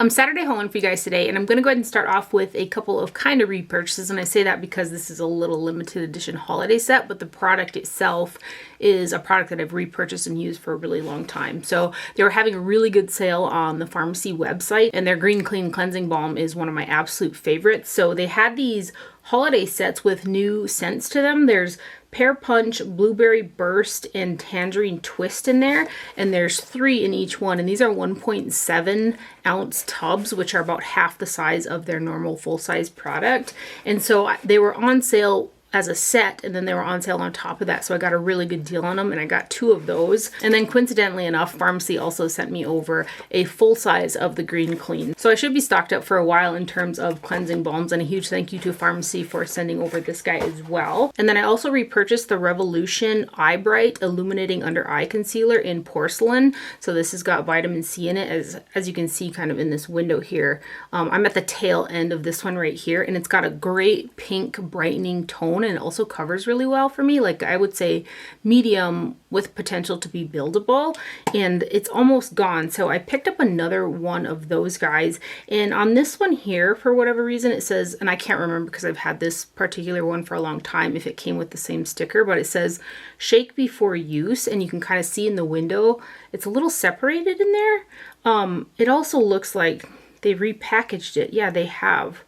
I'm Saturday hauling for you guys today, and I'm going to go ahead and start off with a couple of kind of repurchases, and I say that because this is a little limited edition holiday set, but the product itself is a product that I've repurchased and used for a really long time. So they were having a really good sale on the pharmacy website, and their Green Clean Cleansing Balm is one of my absolute favorites. So they had these holiday sets with new scents to them. There's Pear Punch, Blueberry Burst, and Tangerine Twist in there, and there's 3 in each one, and these are 1.7 ounce tubs, which are about half the size of their normal full-size product. And so they were on sale as a set, and then they were on sale on top of that, so I got a really good deal on them, and I got 2 of those. And then coincidentally enough, pharmacy also sent me over a full size of the Green Clean, so I should be stocked up for a while in terms of cleansing balms, and a huge thank you to pharmacy for sending over this guy as well. And then I also repurchased the Revolution Eye Bright Illuminating Under Eye Concealer in porcelain. So this has got vitamin C in it, as you can see kind of in this window here. I'm at the tail end of this one right here, and it's got a great pink brightening tone, and it also covers really well for me. Like, I would say medium with potential to be buildable, and it's almost gone. So I picked up another one of those guys, and on this one here, for whatever reason, it says, and I can't remember because I've had this particular one for a long time if it came with the same sticker, but it says shake before use, and you can kind of see in the window it's a little separated in there. It also looks like they repackaged it. Yeah, they have.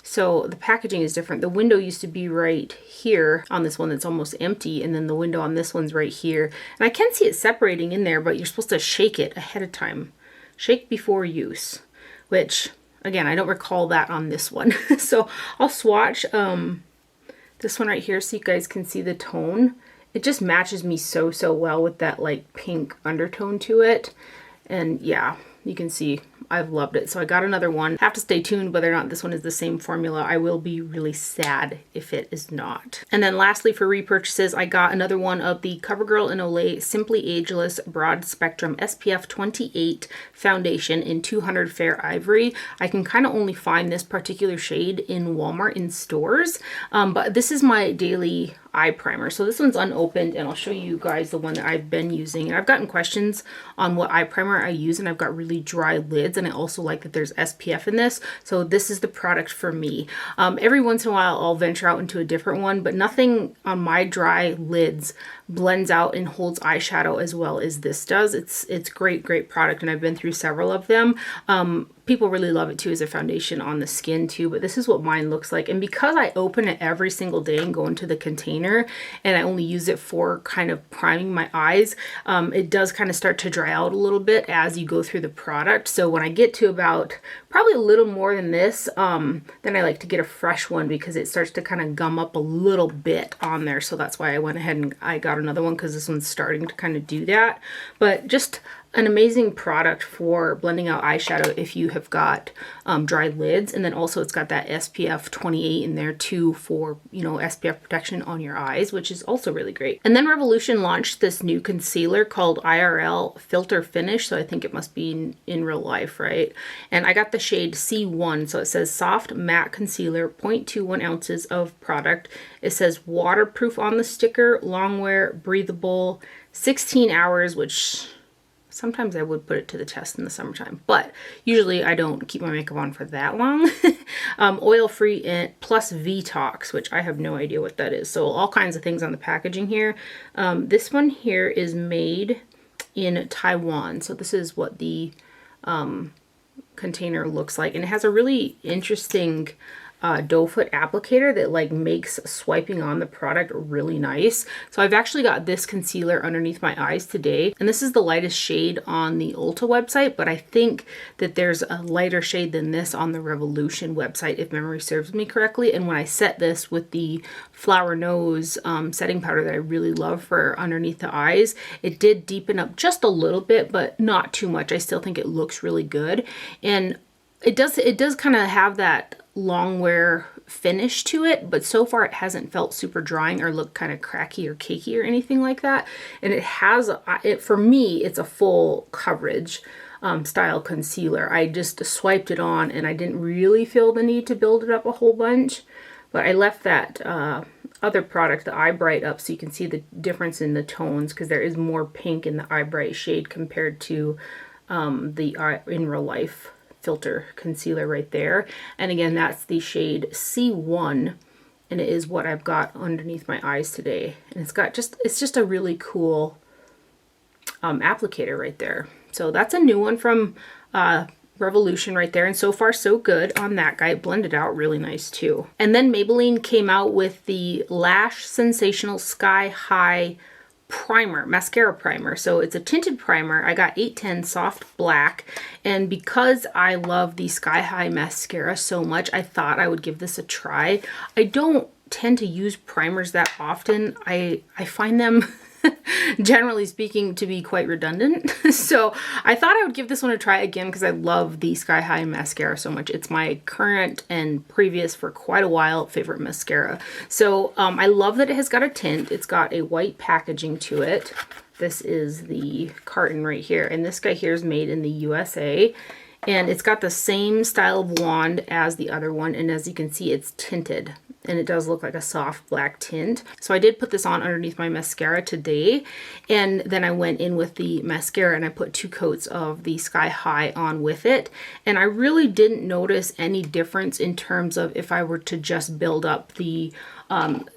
So the packaging is different. The window used to be right here on this one that's almost empty, and then the window on this one's right here. And I can see it separating in there, but you're supposed to shake it ahead of time. Shake before use, which, again, I don't recall that on this one. So I'll swatch this one right here so you guys can see the tone. It just matches me so well with that like pink undertone to it. And yeah, you can see I've loved it. So I got another one. Have to stay tuned whether or not this one is the same formula. I will be really sad if it is not. And then lastly, for repurchases, I got another one of the CoverGirl and Olay Simply Ageless Broad Spectrum SPF 28 foundation in 200 Fair Ivory. I can kind of only find this particular shade in Walmart in stores, but this is my daily eye primer. So this one's unopened, and I'll show you guys the one that I've been using. And I've gotten questions on what eye primer I use, and I've got really dry lids, and I also like that there's SPF in this. So this is the product for me. Every once in a while I'll venture out into a different one, but nothing on my dry lids blends out and holds eyeshadow as well as this does. It's great product, and I've been through several of them. People really love it too as a foundation on the skin too, but this is what mine looks like. And because I open it every single day and go into the container, and I only use it for kind of priming my eyes, it does kind of start to dry out a little bit as you go through the product. So when I get to about probably a little more than this, then I like to get a fresh one because it starts to kind of gum up a little bit on there. So that's why I went ahead and I got another one, because this one's starting to kind of do that. But just an amazing product for blending out eyeshadow if you have got dry lids. And then also it's got that SPF 28 in there too for, you know, SPF protection on your eyes, which is also really great. And then Revolution launched this new concealer called IRL Filter Finish. So I think it must be in real life, right? And I got the shade C1. So it says soft matte concealer, 0.21 ounces of product. It says waterproof on the sticker, long wear, breathable, 16 hours, which sometimes I would put it to the test in the summertime, but usually I don't keep my makeup on for that long. Oil-free and plus Vetox, which I have no idea what that is. So all kinds of things on the packaging here. This one here is made in Taiwan. So this is what the container looks like. And it has a really interesting doe foot applicator that like makes swiping on the product really nice. So I've actually got this concealer underneath my eyes today, and this is the lightest shade on the Ulta website, but I think that there's a lighter shade than this on the Revolution website if memory serves me correctly. And when I set this with the Flower Nose setting powder that I really love for underneath the eyes, it did deepen up just a little bit, but not too much. I still think it looks really good, and it does kind of have that long wear finish to it, but so far it hasn't felt super drying or looked kind of cracky or cakey or anything like that. And it has, for me, it's a full coverage style concealer. I just swiped it on and I didn't really feel the need to build it up a whole bunch, but I left that other product, the Eye Bright, up so you can see the difference in the tones, because there is more pink in the Eye Bright shade compared to the in real life filter concealer right there. And again, that's the shade C1, and it is what I've got underneath my eyes today. And it's just a really cool applicator right there. So that's a new one from Revolution right there, and so far so good on that guy. It blended out really nice too. And then Maybelline came out with the Lash Sensational Sky High primer, mascara primer. So it's a tinted primer. I got 810 soft black, and because I love the Sky High mascara so much, I thought I would give this a try. I don't tend to use primers that often. I find them generally speaking to be quite redundant. So I thought I would give this one a try again because I love the Sky High mascara so much. It's my current and previous for quite a while favorite mascara. So I love that it has got a tint. It's got a white packaging to it. This is the carton right here, and this guy here is made in the USA. And it's got the same style of wand as the other one, and as you can see, it's tinted. And it does look like a soft black tint. So I did put this on underneath my mascara today, and then I went in with the mascara and I put 2 coats of the Sky High on with it. And I really didn't notice any difference in terms of if I were to just build up the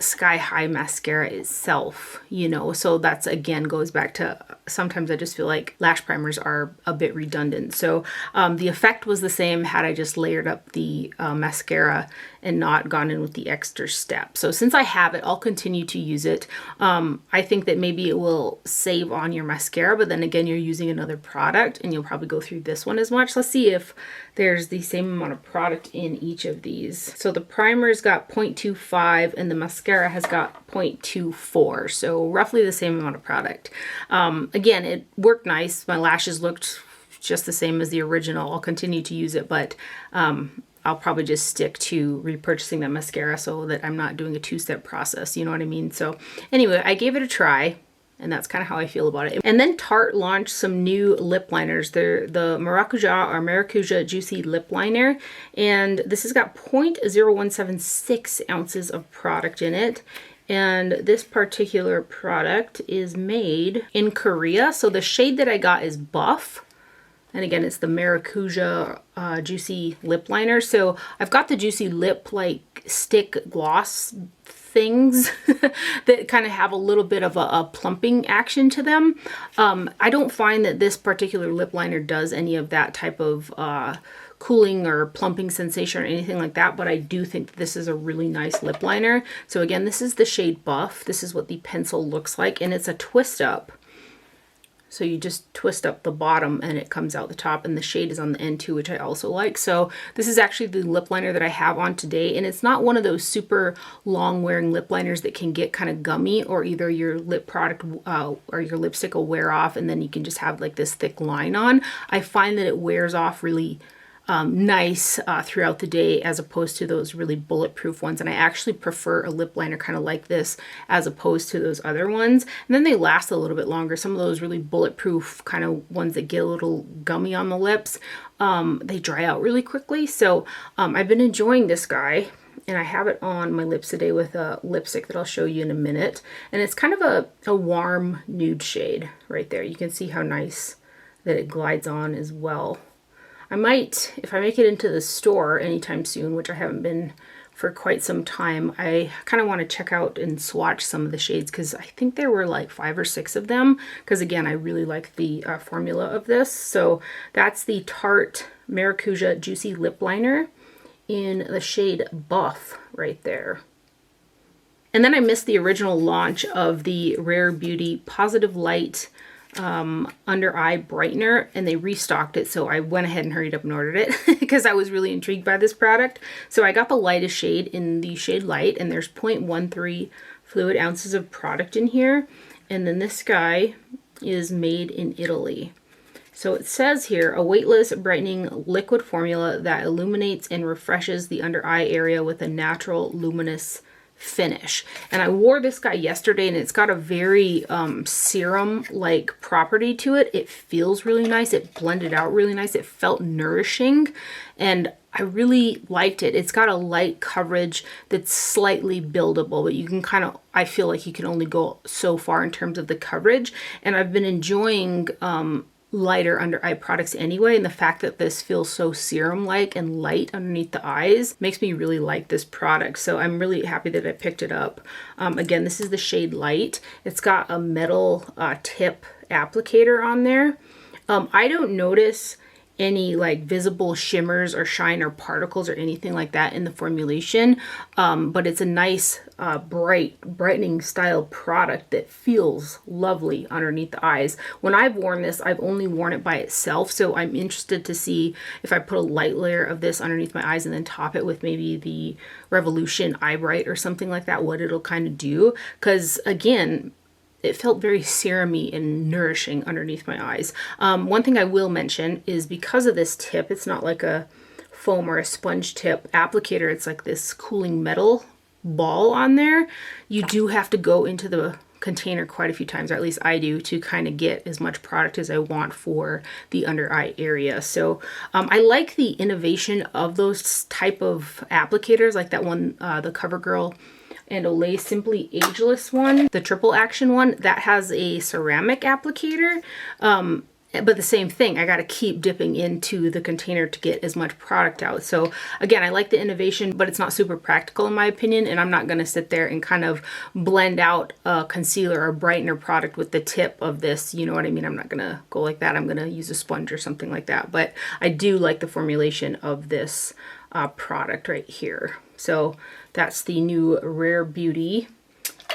Sky High mascara itself, you know. So that's, again, goes back to sometimes I just feel like lash primers are a bit redundant. So the effect was the same had I just layered up the mascara and not gone in with the extra step. So since I have it, I'll continue to use it. I think that maybe it will save on your mascara, but then again, you're using another product and you'll probably go through this one as much. Let's see if there's the same amount of product in each of these. So the primer's got 0.25 and the mascara has got 0.24. So roughly the same amount of product. Again, it worked nice. My lashes looked just the same as the original. I'll continue to use it, but I'll probably just stick to repurchasing that mascara so that I'm not doing a 2-step process. You know what I mean? So anyway, I gave it a try, and that's kind of how I feel about it. And then Tarte launched some new lip liners. They're the Maracuja Juicy Lip Liner, and this has got 0.0176 ounces of product in it. And this particular product is made in Korea. So the shade that I got is Buff. And again, it's the Maracuja Juicy Lip Liner. So I've got the Juicy Lip like stick gloss things that kind of have a little bit of a plumping action to them. I don't find that this particular lip liner does any of that type of cooling or plumping sensation or anything like that, but I do think that this is a really nice lip liner. So again, this is the shade Buff. This is what the pencil looks like, and it's a twist up. So you just twist up the bottom and it comes out the top, and the shade is on the end too, which I also like. So this is actually the lip liner that I have on today, and it's not one of those super long wearing lip liners that can get kind of gummy, or either your lip product or your lipstick will wear off and then you can just have like this thick line on. I find that it wears off really nice throughout the day, as opposed to those really bulletproof ones. And I actually prefer a lip liner kind of like this as opposed to those other ones. And then they last a little bit longer. Some of those really bulletproof kind of ones that get a little gummy on the lips, they dry out really quickly. So I've been enjoying this guy, and I have it on my lips today with a lipstick that I'll show you in a minute. And it's kind of a warm nude shade right there. You can see how nice that it glides on as well. I might, if I make it into the store anytime soon, which I haven't been for quite some time, I kind of want to check out and swatch some of the shades, because I think there were like 5 or 6 of them, because again, I really like the formula of this. So that's the Tarte Maracuja Juicy Lip Liner in the shade Buff right there. And then I missed the original launch of the Rare Beauty Positive Light under eye brightener, and they restocked it, so I went ahead and hurried up and ordered it because I was really intrigued by this product. So I got the lightest shade in the shade Light, and there's 0.13 fluid ounces of product in here. And then this guy is made in Italy. So it says here, a weightless brightening liquid formula that illuminates and refreshes the under eye area with a natural luminous finish. And I wore this guy yesterday, and it's got a very serum like property to it. It feels really nice. It blended out really nice. It felt nourishing, and I really liked it. It's got a light coverage that's slightly buildable, but you can kind of, I feel like you can only go so far in terms of the coverage. And I've been enjoying lighter under eye products anyway, and the fact that this feels so serum-like and light underneath the eyes makes me really like this product. So I'm really happy that I picked it up. Again, this is the shade Light. It's got a metal tip applicator on there. I don't notice any like visible shimmers or shine or particles or anything like that in the formulation, but it's a nice brightening style product that feels lovely underneath the eyes. When I've worn this, I've only worn it by itself, so I'm interested to see if I put a light layer of this underneath my eyes and then top it with maybe the Revolution Eye Bright or something like that, what it'll kind of do, because again, it felt very serum-y and nourishing underneath my eyes. One thing I will mention is because of this tip, it's not like a foam or a sponge tip applicator, it's like this cooling metal ball on there. You do have to go into the container quite a few times, or at least I do, to kind of get as much product as I want for the under eye area. So I like the innovation of those type of applicators, like that one, the CoverGirl and Olay Simply Ageless one, the triple action one, that has a ceramic applicator. But the same thing, I got to keep dipping into the container to get as much product out. So again, I like the innovation, but it's not super practical in my opinion, and I'm not going to sit there and kind of blend out a concealer or brightener product with the tip of this, you know what I mean? I'm not going to go like that. I'm going to use a sponge or something like that. But I do like the formulation of this product right here. So that's the new Rare Beauty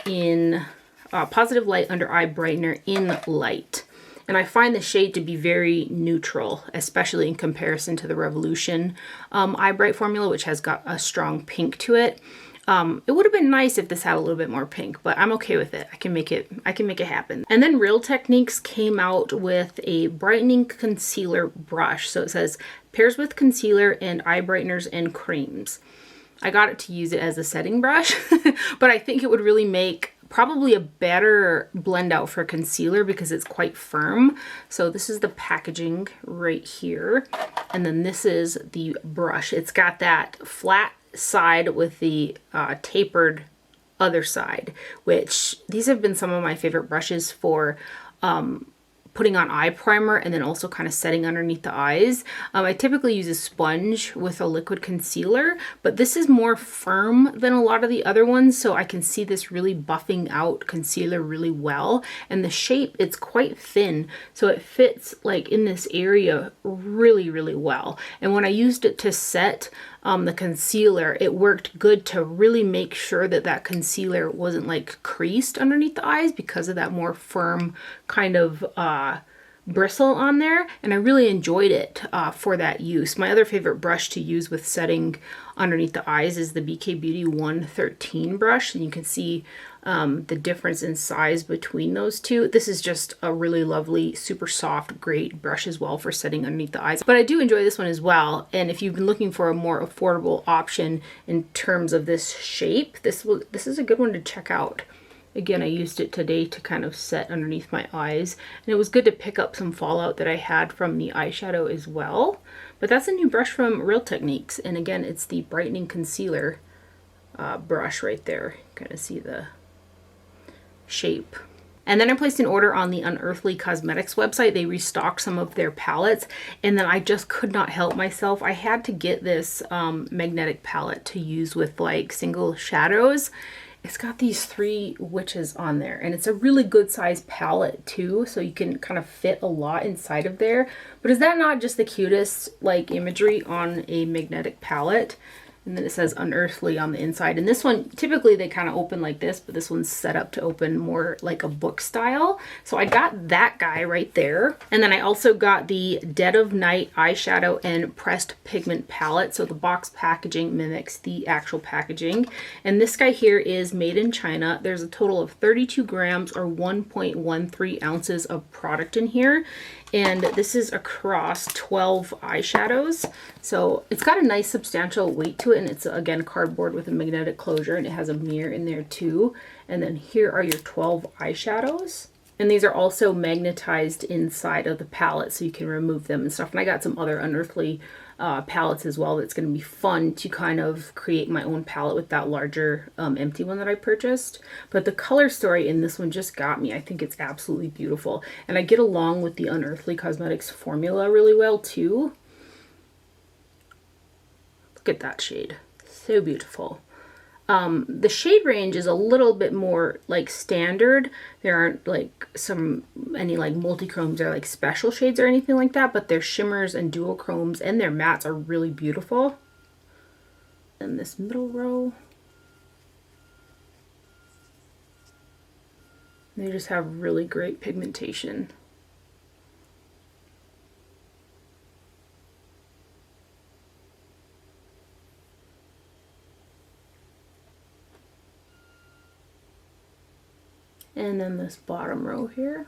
in Positive Light Under Eye Brightener in Light. And I find the shade to be very neutral, especially in comparison to the Revolution Eye Bright formula, which has got a strong pink to it. It would have been nice if this had a little bit more pink, but I'm okay with it. I can make it happen. And then Real Techniques came out with a brightening concealer brush. So it says pairs with concealer and eye brighteners and creams. I got it to use it as a setting brush, but I think it would really make probably a better blend out for concealer because it's quite firm. So this is the packaging right here. And then this is the brush. It's got that flat side with the tapered other side, which these have been some of my favorite brushes for putting on eye primer and then also kind of setting underneath the eyes. I typically use a sponge with a liquid concealer, but this is more firm than a lot of the other ones, so I can see this really buffing out concealer really well. And the shape, it's quite thin, so it fits like in this area really, really well. And when I used it to set the concealer, it worked good to really make sure that that concealer wasn't like creased underneath the eyes because of that more firm kind of bristle on there, and I really enjoyed it for that use. My other favorite brush to use with setting underneath the eyes is the BK Beauty 113 brush, and you can see the difference in size between those two. This is just a really lovely, super soft, great brush as well for setting underneath the eyes. But I do enjoy this one as well, and if you've been looking for a more affordable option in terms of this shape, this is a good one to check out. Again, I used it today to kind of set underneath my eyes, and it was good to pick up some fallout that I had from the eyeshadow as well. But that's a new brush from Real Techniques, and again, it's the brightening concealer brush right there. Kind of see the shape. And then I placed an order on the Unearthly Cosmetics website. They restocked some of their palettes, and then I just could not help myself. I had to get this magnetic palette to use with like single shadows. It's got these 3 witches on there, and it's a really good size palette too, so you can kind of fit a lot inside of there. But is that not just the cutest like imagery on a magnetic palette? And then it says Unearthly on the inside. And this one, typically they kind of open like this, but this one's set up to open more like a book style. So I got that guy right there. And then I also got the Dead of Night eyeshadow and pressed pigment palette. So the box packaging mimics the actual packaging. And this guy here is made in China. There's a total of 32 grams or 1.13 ounces of product in here. And this is across 12 eyeshadows. So it's got a nice substantial weight to it, and it's again cardboard with a magnetic closure, and it has a mirror in there too. And then here are your 12 eyeshadows. And these are also magnetized inside of the palette so you can remove them and stuff. And I got some other Unearthly palettes as well. That's going to be fun to kind of create my own palette with that larger empty one that I purchased. But the color story in this one just got me. I think it's absolutely beautiful. And I get along with the Unearthly Cosmetics formula really well too. Look at that shade. So beautiful. The shade range is a little bit more like standard. There aren't like any like multi-chromes or like special shades or anything like that, but their shimmers and duochromes and their mattes are really beautiful. And this middle row, they just have really great pigmentation. And then this bottom row here.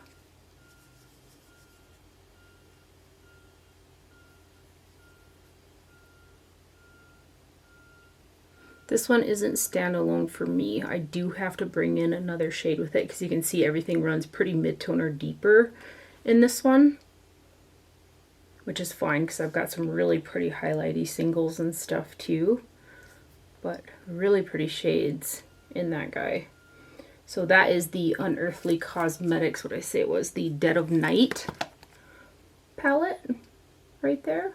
This one isn't standalone for me. I do have to bring in another shade with it because you can see everything runs pretty mid-tone or deeper in this one, which is fine because I've got some really pretty highlighty singles and stuff too, but really pretty shades in that guy. So that is the Unearthly Cosmetics, what did I say it was? The Dead of Night palette right there.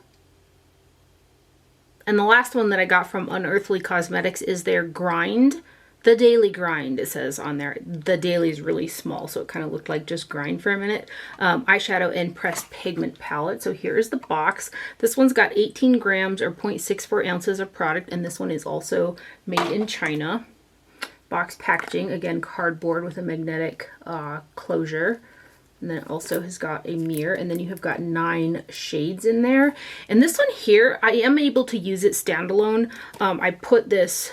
And the last one that I got from Unearthly Cosmetics is their Grind. The Daily Grind, it says on there. The Daily is really small, so it kind of looked like just Grind for a minute. Eyeshadow and Pressed Pigment palette. So here's the box. This one's got 18 grams or 0.64 ounces of product, and this one is also made in China. Box packaging, again cardboard with a magnetic closure, and then it also has got a mirror, and then you have got 9 shades in there. And this one here, I am able to use it standalone. I put this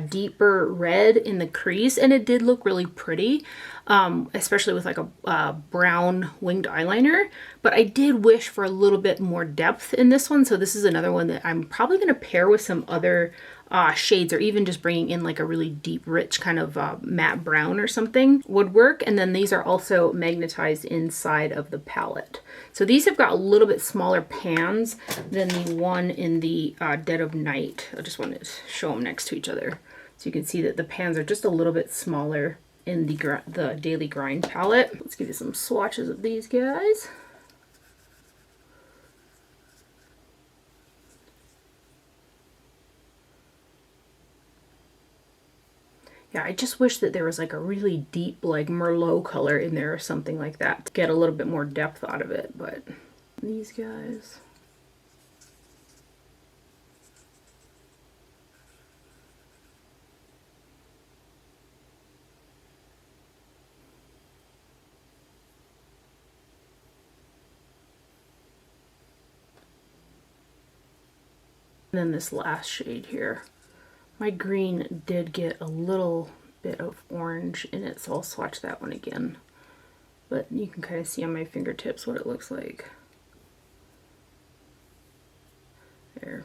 deeper red in the crease, and it did look really pretty, especially with like a brown winged eyeliner. But I did wish for a little bit more depth in this one, so this is another one that I'm probably going to pair with some other shades, or even just bringing in like a really deep rich kind of matte brown or something would work. And then these are also magnetized inside of the palette. So these have got a little bit smaller pans than the one in the Dead of Night. I just wanted to show them next to each other so you can see that the pans are just a little bit smaller in the Daily Grind palette. Let's give you some swatches of these guys. Yeah, I just wish that there was like a really deep like Merlot color in there or something like that to get a little bit more depth out of it, but these guys. And then this last shade here. My green did get a little bit of orange in it, so I'll swatch that one again. But you can kind of see on my fingertips what it looks like. There.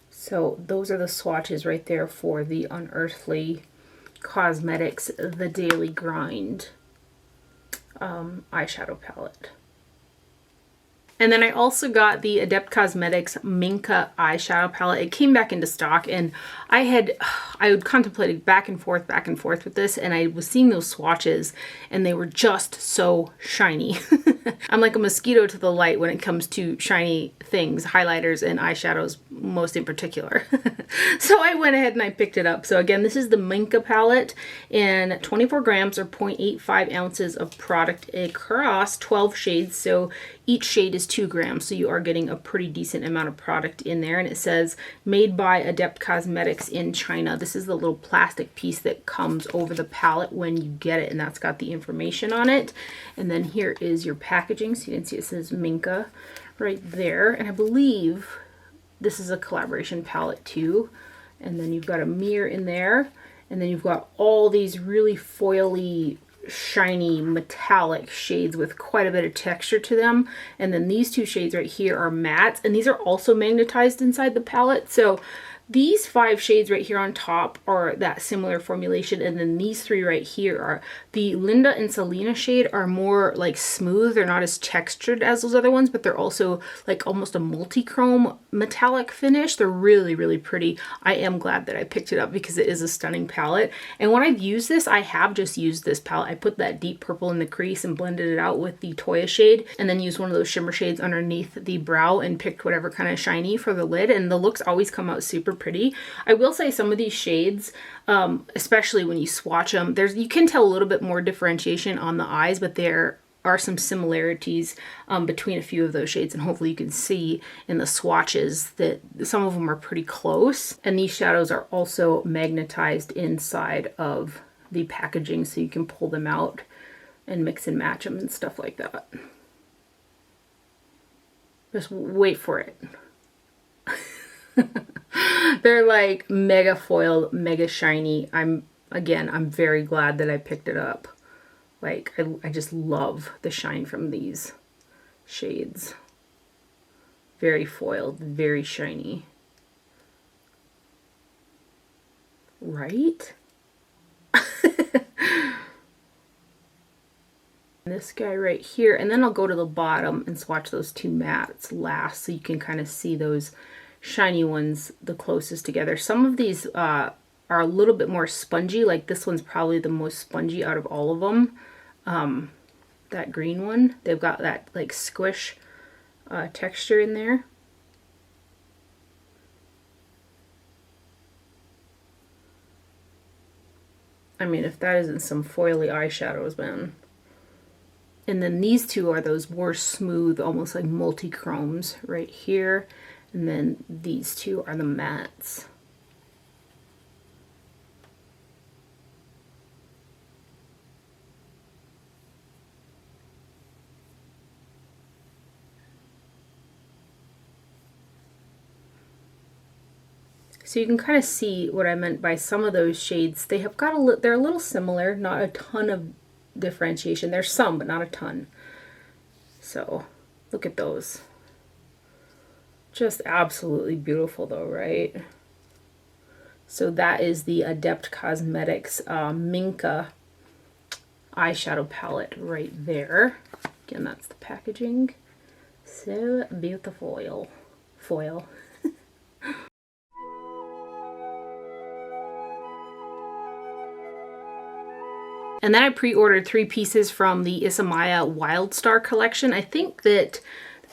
So those are the swatches right there for the Unearthly Cosmetics The Daily Grind eyeshadow palette. And then I also got the Adept Cosmetics Minka eyeshadow palette. It came back into stock, and I had contemplated back and forth with this, and I was seeing those swatches and they were just so shiny. I'm like a mosquito to the light when it comes to shiny things, highlighters and eyeshadows most in particular. So I went ahead and I picked it up. So again, this is the Minka palette in 24 grams or 0.85 ounces of product across 12 shades. So each shade is 2 grams, so you are getting a pretty decent amount of product in there. And it says made by Adept Cosmetics in China. This is the little plastic piece that comes over the palette when you get it, and that's got the information on it. And then here is your packaging, so you can see it says Minka right there. And I believe this is a collaboration palette too. And then you've got a mirror in there, and then you've got all these really foily, shiny metallic shades with quite a bit of texture to them. And then these 2 shades right here are mattes, and these are also magnetized inside the palette. So These 5 shades right here on top are that similar formulation, and then these 3 right here are the Linda and Selena shade are more like smooth. They're not as textured as those other ones, but they're also like almost a multi-chrome metallic finish. They're really, really pretty. I am glad that I picked it up because it is a stunning palette. And when I've used this, I have just used this palette. I put that deep purple in the crease and blended it out with the Toya shade, and then used one of those shimmer shades underneath the brow and picked whatever kind of shiny for the lid, and the looks always come out super pretty. I will say some of these shades, especially when you swatch them, you can tell a little bit more differentiation on the eyes, but there are some similarities between a few of those shades, and hopefully you can see in the swatches that some of them are pretty close. And these shadows are also magnetized inside of the packaging, so you can pull them out and mix and match them and stuff like that. Just wait for it. They're like mega foiled, mega shiny. I'm very glad that I picked it up. Like, I just love the shine from these shades. Very foiled, very shiny. Right? This guy right here, and then I'll go to the bottom and swatch those 2 mattes last, so you can kind of see those shiny ones the closest together. Some of these are a little bit more spongy, like this one's probably the most spongy out of all of them. That green one, they've got that like squish texture in there. I mean, if that isn't some foily eyeshadows, man. And then these 2 are those more smooth, almost like multi-chromes right here. And then these 2 are the mattes. So you can kind of see what I meant by some of those shades. They have got they're a little similar, not a ton of differentiation. There's some, but not a ton. So look at those. Just absolutely beautiful though, right? So that is the Adept Cosmetics Minka eyeshadow palette right there. Again, that's the packaging. So beautiful. Foil. And then I pre-ordered 3 pieces from the Isamaya Wildstar collection. I think that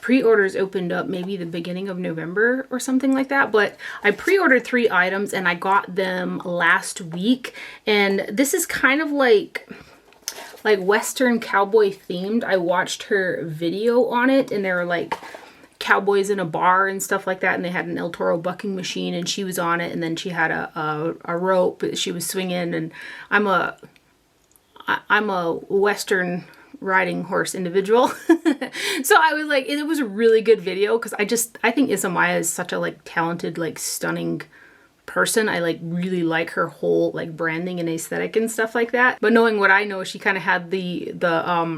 pre-orders opened up maybe the beginning of November or something like that, but I pre-ordered 3 items and I got them last week. And this is kind of like Western cowboy themed. I watched her video on it, and there were like cowboys in a bar and stuff like that, and they had an El Toro bucking machine, and she was on it, and then she had a rope that she was swinging. And I'm a Western riding horse individual. So I was like, it was a really good video because I think Isamaya is such a like talented, like stunning person. I like really like her whole like branding and aesthetic and stuff like that. But knowing what I know, she kind of had the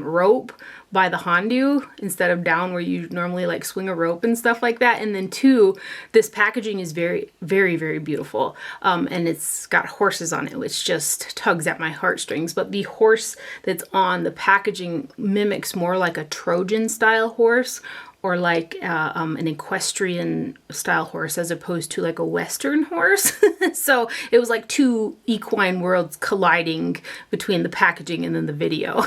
rope by the Hondu instead of down where you normally like swing a rope and stuff like that. And then 2, this packaging is very, very, very beautiful. And it's got horses on it, which just tugs at my heartstrings. But the horse that's on the packaging mimics more like a Trojan style horse, or like an equestrian style horse, as opposed to like a Western horse. So it was like 2 equine worlds colliding between the packaging and then the video.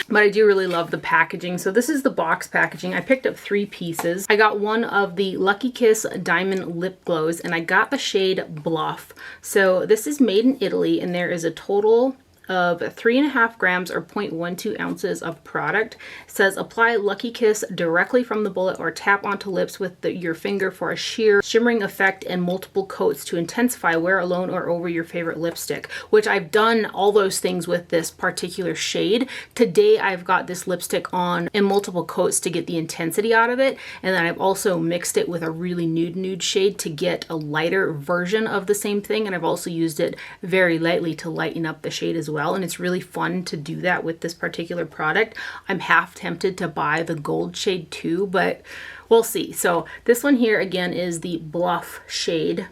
But I do really love the packaging. So this is the box packaging. I picked up 3 pieces. I got one of the Lucky Kiss Diamond Lip Glows, and I got the shade Bluff. So this is made in Italy, and there is a total of 3.5 grams or 0.12 ounces of product. It says apply Lucky Kiss directly from the bullet or tap onto lips with your finger for a sheer shimmering effect and multiple coats to intensify. Wear alone or over your favorite lipstick, which I've done all those things with this particular shade. Today I've got this lipstick on in multiple coats to get the intensity out of it, and then I've also mixed it with a really nude shade to get a lighter version of the same thing, and I've also used it very lightly to lighten up the shade as well. And it's really fun to do that with this particular product. I'm half tempted to buy the gold shade too, but we'll see. So this one here again is the Bluff shade.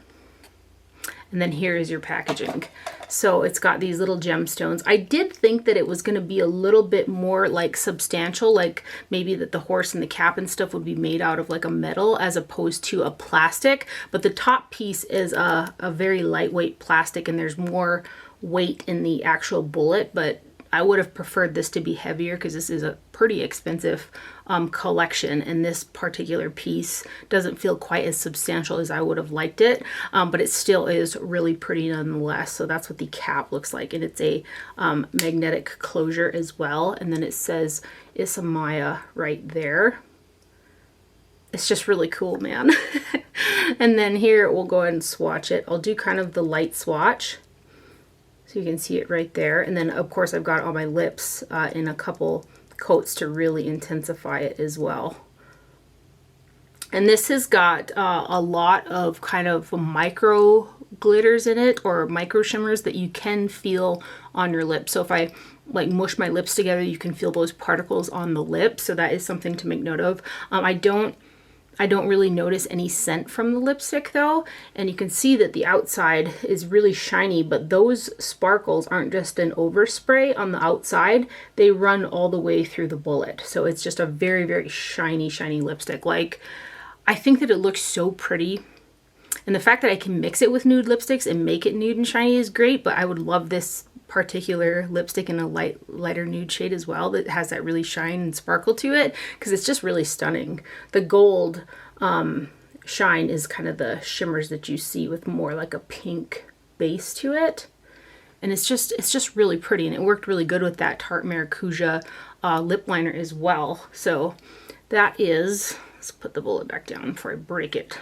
And then here is your packaging. So it's got these little gemstones. I did think that it was going to be a little bit more like substantial, like maybe that the horse and the cap and stuff would be made out of like a metal as opposed to a plastic. But the top piece is a very lightweight plastic, and there's more weight in the actual bullet, but I would have preferred this to be heavier because this is a pretty expensive collection, and this particular piece doesn't feel quite as substantial as I would have liked it, but it still is really pretty nonetheless. So that's what the cap looks like, and it's a magnetic closure as well, and then it says Isamaya right there. It's just really cool, man. And then here we'll go ahead and swatch it. I'll do kind of the light swatch, so you can see it right there. And then of course I've got on my lips in a couple coats to really intensify it as well. And this has got a lot of kind of micro glitters in it, or micro shimmers that you can feel on your lips. So if I like mush my lips together, you can feel those particles on the lips. So that is something to make note of. I don't really notice any scent from the lipstick though, and you can see that the outside is really shiny, but those sparkles aren't just an overspray on the outside, they run all the way through the bullet. So it's just a very, very shiny, shiny lipstick. Like, I think that it looks so pretty, and the fact that I can mix it with nude lipsticks and make it nude and shiny is great, but I would love this particular lipstick in a lighter nude shade as well that has that really shine and sparkle to it, because it's just really stunning. The gold shine is kind of the shimmers that you see with more like a pink base to it, and it's just really pretty, and it worked really good with that Tarte Maracuja lip liner as well. So that is, let's put the bullet back down before I break it.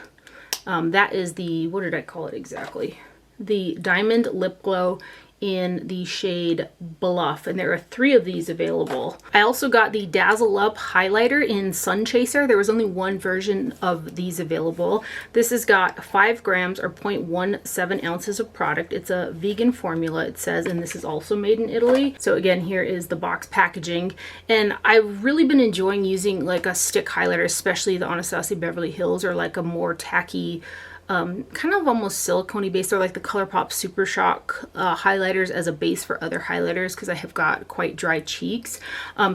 That is the, what did I call it exactly? The Diamond Lip Glow in the shade Bluff, and there are 3 of these available. I also got the Dazzle Up highlighter in Sun Chaser. There was only one version of these available. This has got 5 grams or 0.17 ounces of product. It's a vegan formula, it says, and this is also made in Italy. So again, here is the box packaging, and I've really been enjoying using like a stick highlighter, especially the Anastasia Beverly Hills, or like a more tacky kind of almost silicone-y base, or like the ColourPop Super Shock highlighters as a base for other highlighters, because I have got quite dry cheeks.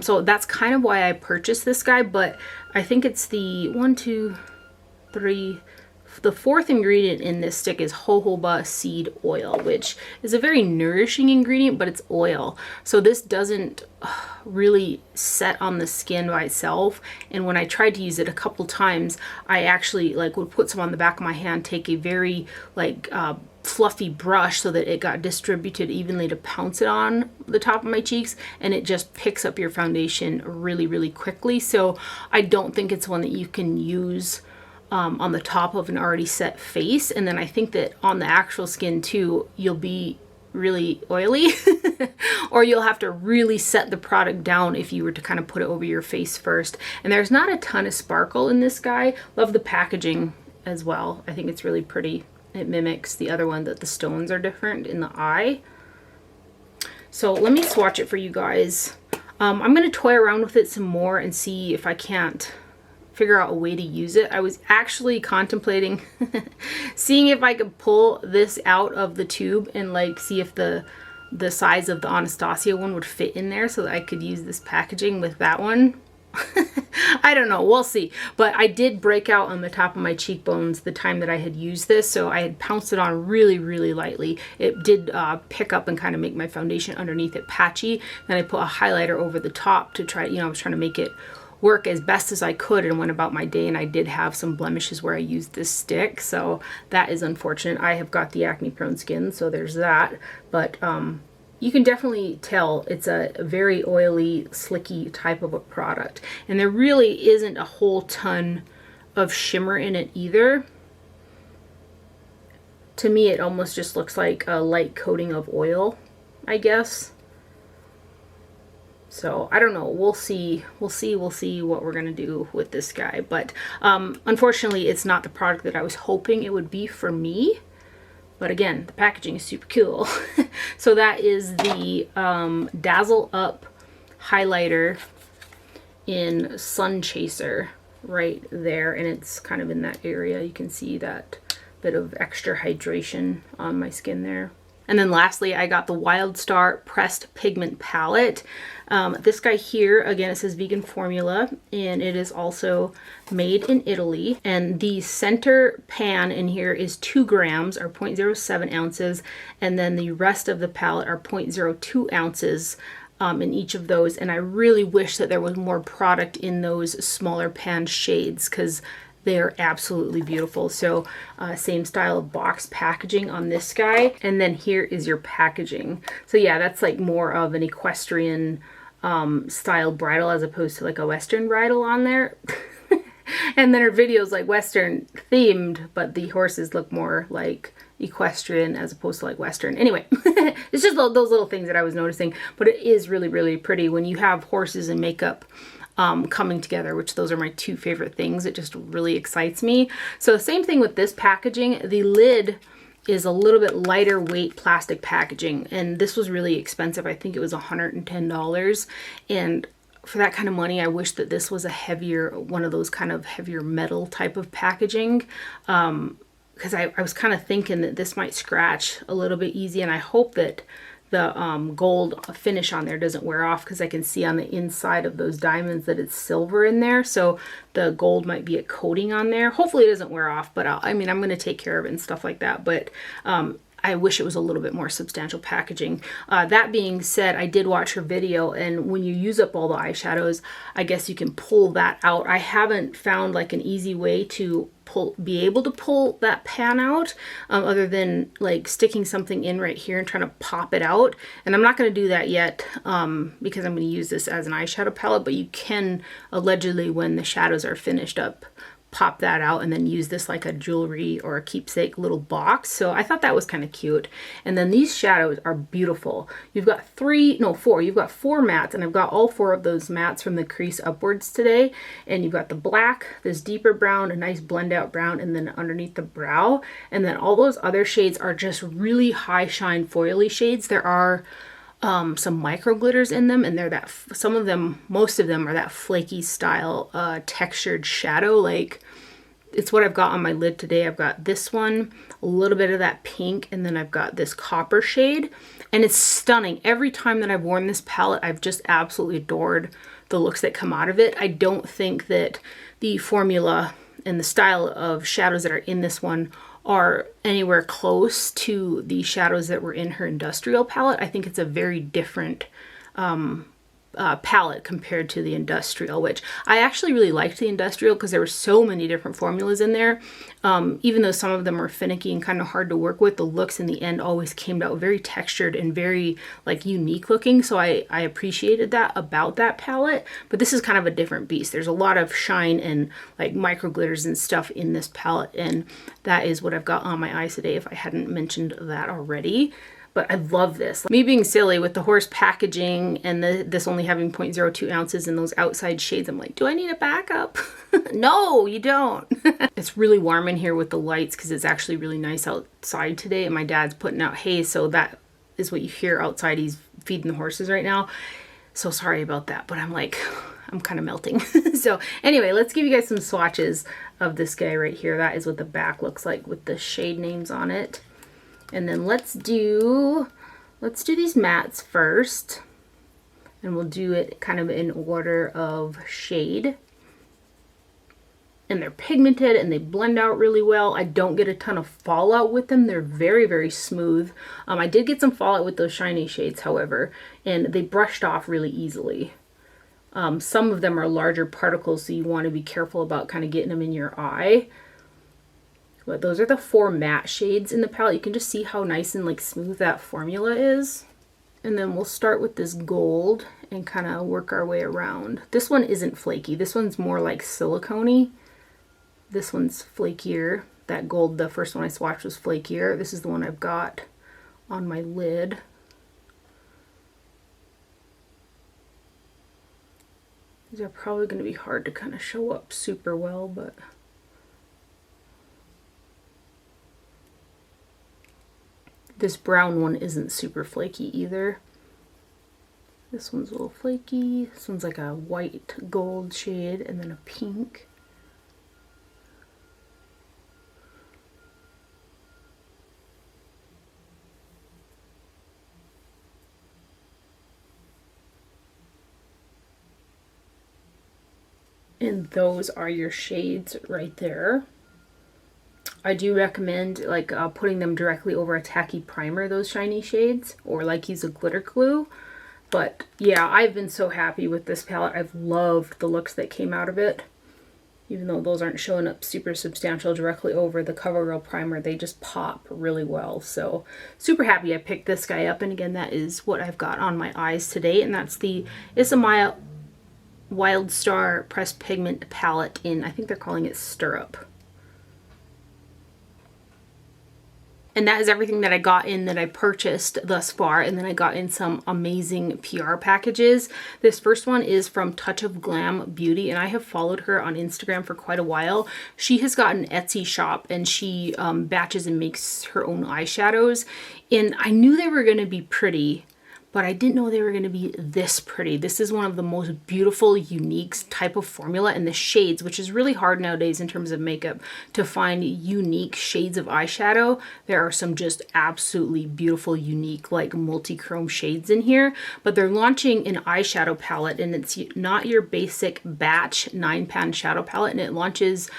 So that's kind of why I purchased this guy, but I think it's the 1, 2, 3, the 4th ingredient in this stick is jojoba seed oil, which is a very nourishing ingredient, but it's oil. So this doesn't really set on the skin by itself. And when I tried to use it a couple times, I actually like would put some on the back of my hand, take a very like fluffy brush so that it got distributed evenly to pounce it on the top of my cheeks, and it just picks up your foundation really, really quickly. So I don't think it's one that you can use on the top of an already set face. And then I think that on the actual skin too, you'll be really oily or you'll have to really set the product down if you were to kind of put it over your face first. And there's not a ton of sparkle in this guy. Love the packaging as well. I think it's really pretty. It mimics the other one, that the stones are different in the eye. So let me swatch it for you guys. I'm going to toy around with it some more and see if I can't figure out a way to use it. I was actually contemplating seeing if I could pull this out of the tube and like see if the size of the Anastasia one would fit in there so that I could use this packaging with that one. I don't know, we'll see. But I did break out on the top of my cheekbones the time that I had used this, so I had pounced it on really, really lightly. It did pick up and kind of make my foundation underneath it patchy. Then I put a highlighter over the top to try, I was trying to make it work as best as I could, and went about my day, and I did have some blemishes where I used this stick, so that is unfortunate. I have got the acne prone skin, so there's that. But you can definitely tell it's a very oily, slicky type of a product, and there really isn't a whole ton of shimmer in it either. To me, it almost just looks like a light coating of oil, I guess. So I don't know, we'll see what we're gonna do with this guy. But unfortunately, it's not the product that I was hoping it would be for me. But again, the packaging is super cool. So that is the Dazzle Up highlighter in Sun Chaser right there, and it's kind of in that area. You can see that bit of extra hydration on my skin there. And then lastly, I got the Wild Star Pressed Pigment Palette. This guy here, again, it says vegan formula, and it is also made in Italy. And the center pan in here is 2 grams, or 0.07 ounces, and then the rest of the palette are 0.02 ounces in each of those. And I really wish that there was more product in those smaller pan shades, because they are absolutely beautiful. So same style of box packaging on this guy. And then here is your packaging. So yeah, that's like more of an equestrian style bridle as opposed to like a Western bridle on there. And then her video's like Western themed, but the horses look more like equestrian as opposed to like Western. Anyway, it's just those little things that I was noticing, but it is really, really pretty when you have horses and makeup coming together, which those are my 2 favorite things. It just really excites me. So same thing with this packaging. The lid is a little bit lighter weight plastic packaging, and this was really expensive. I think it was $110, and for that kind of money, I wish that this was a heavier, one of those kind of heavier metal type of packaging, because I was kind of thinking that this might scratch a little bit easy, and I hope that the gold finish on there doesn't wear off, because I can see on the inside of those diamonds that it's silver in there, so the gold might be a coating on there. Hopefully it doesn't wear off, but I mean, I'm going to take care of it and stuff like that, but I wish it was a little bit more substantial packaging. That being said, I did watch her video, and when you use up all the eyeshadows, I guess you can pull that out. I haven't found like an easy way to be able to pull that pan out, other than like sticking something in right here and trying to pop it out. And I'm not going to do that yet, because I'm going to use this as an eyeshadow palette, but you can allegedly, when the shadows are finished up, pop that out and then use this like a jewelry or a keepsake little box. So I thought that was kind of cute. And then these shadows are beautiful. You've got 4. You've got 4 mattes, and I've got all 4 of those mattes from the crease upwards today. And you've got the black, this deeper brown, a nice blend out brown, and then underneath the brow. And then all those other shades are just really high shine foily shades. There are some micro glitters in them, and they're that, most of them are that flaky style textured shadow. Like, it's what I've got on my lid today. I've got this one, a little bit of that pink, and then I've got this copper shade, and it's stunning. Every time that I've worn this palette, I've just absolutely adored the looks that come out of it. I don't think that the formula and the style of shadows that are in this one are anywhere close to the shadows that were in her industrial palette. I think it's a very different palette compared to the industrial, which I actually really liked the industrial because there were so many different formulas in there. Even though some of them were finicky and kind of hard to work with, the looks in the end always came out very textured and very like unique looking. So I appreciated that about that palette, but this is kind of a different beast. There's a lot of shine and like micro glitters and stuff in this palette, and that is what I've got on my eyes today, if I hadn't mentioned that already. But I love this. Me being silly with the horse packaging and this only having 0.02 ounces in those outside shades, I'm like, do I need a backup? No, you don't. It's really warm in here with the lights because it's actually really nice outside today, and my dad's putting out hay, so that is what you hear outside. He's feeding the horses right now. So sorry about that, but I'm like, I'm kind of melting. So anyway, let's give you guys some swatches of this guy right here. That is what the back looks like with the shade names on it. And then let's do these mattes first, and we'll do it kind of in order of shade. And they're pigmented and they blend out really well. I don't get a ton of fallout with them. They're very, very smooth. I did get some fallout with those shiny shades, however, and they brushed off really easily. Some of them are larger particles, so you want to be careful about kind of getting them in your eye. But those are the 4 matte shades in the palette. You can just see how nice and like smooth that formula is. And then we'll start with this gold and kind of work our way around. This one isn't flaky. This one's more like silicone-y. This one's flakier. That gold, the first one I swatched, was flakier. This is the one I've got on my lid. These are probably going to be hard to kind of show up super well, but this brown one isn't super flaky either. This one's a little flaky. This one's like a white gold shade, and then a pink. And those are your shades right there. I do recommend like putting them directly over a tacky primer, those shiny shades, or like use a glitter glue. But yeah, I've been so happy with this palette. I've loved the looks that came out of it. Even though those aren't showing up super substantial directly over the CoverGirl primer, they just pop really well. So super happy I picked this guy up. And again, that is what I've got on my eyes today. And that's the Isamaya Wild Star Pressed Pigment palette in, I think they're calling it Stirrup. And that is everything that I got in that I purchased thus far. And then I got in some amazing PR packages. This first one is from Touch of Glam Beauty, and I have followed her on Instagram for quite a while. She has got an Etsy shop, and she batches and makes her own eyeshadows. And I knew they were going to be pretty, but I didn't know they were going to be this pretty. This is one of the most beautiful, unique type of formula, and the shades, which is really hard nowadays in terms of makeup, to find unique shades of eyeshadow. There are some just absolutely beautiful, unique, like multi-chrome shades in here, but they're launching an eyeshadow palette, and it's not your basic batch 9-pan shadow palette, and it launches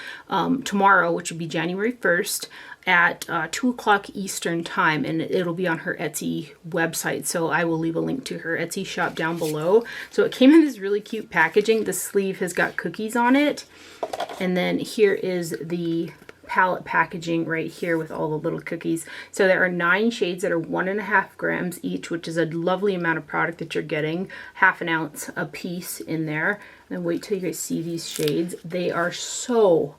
tomorrow, which would be January 1st. At 2 o'clock Eastern time, and it'll be on her Etsy website, so I will leave a link to her Etsy shop down below. So it came in this really cute packaging. The sleeve has got cookies on it, and then here is the palette packaging right here with all the little cookies. So there are 9 shades that are 1.5 grams each, which is a lovely amount of product that you're getting, half an ounce a piece in there. And wait till you guys see these shades. They are so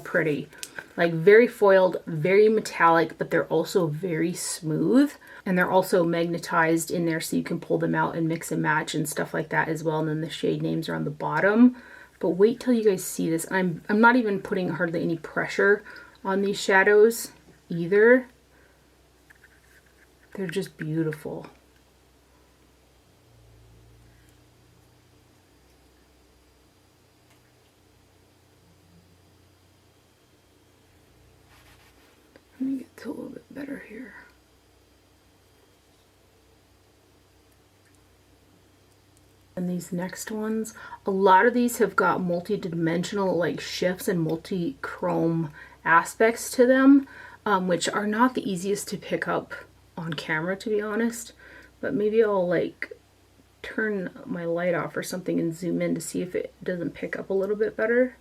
pretty. Like very foiled, very metallic, but they're also very smooth. And they're also magnetized in there so you can pull them out and mix and match and stuff like that as well. And then the shade names are on the bottom. But wait till you guys see this. I'm not even putting hardly any pressure on these shadows either. They're just beautiful. Let me get to a little bit better here. And these next ones, a lot of these have got multi-dimensional like shifts and multi-chrome aspects to them, which are not the easiest to pick up on camera, to be honest. But maybe I'll like turn my light off or something and zoom in to see if it doesn't pick up a little bit better.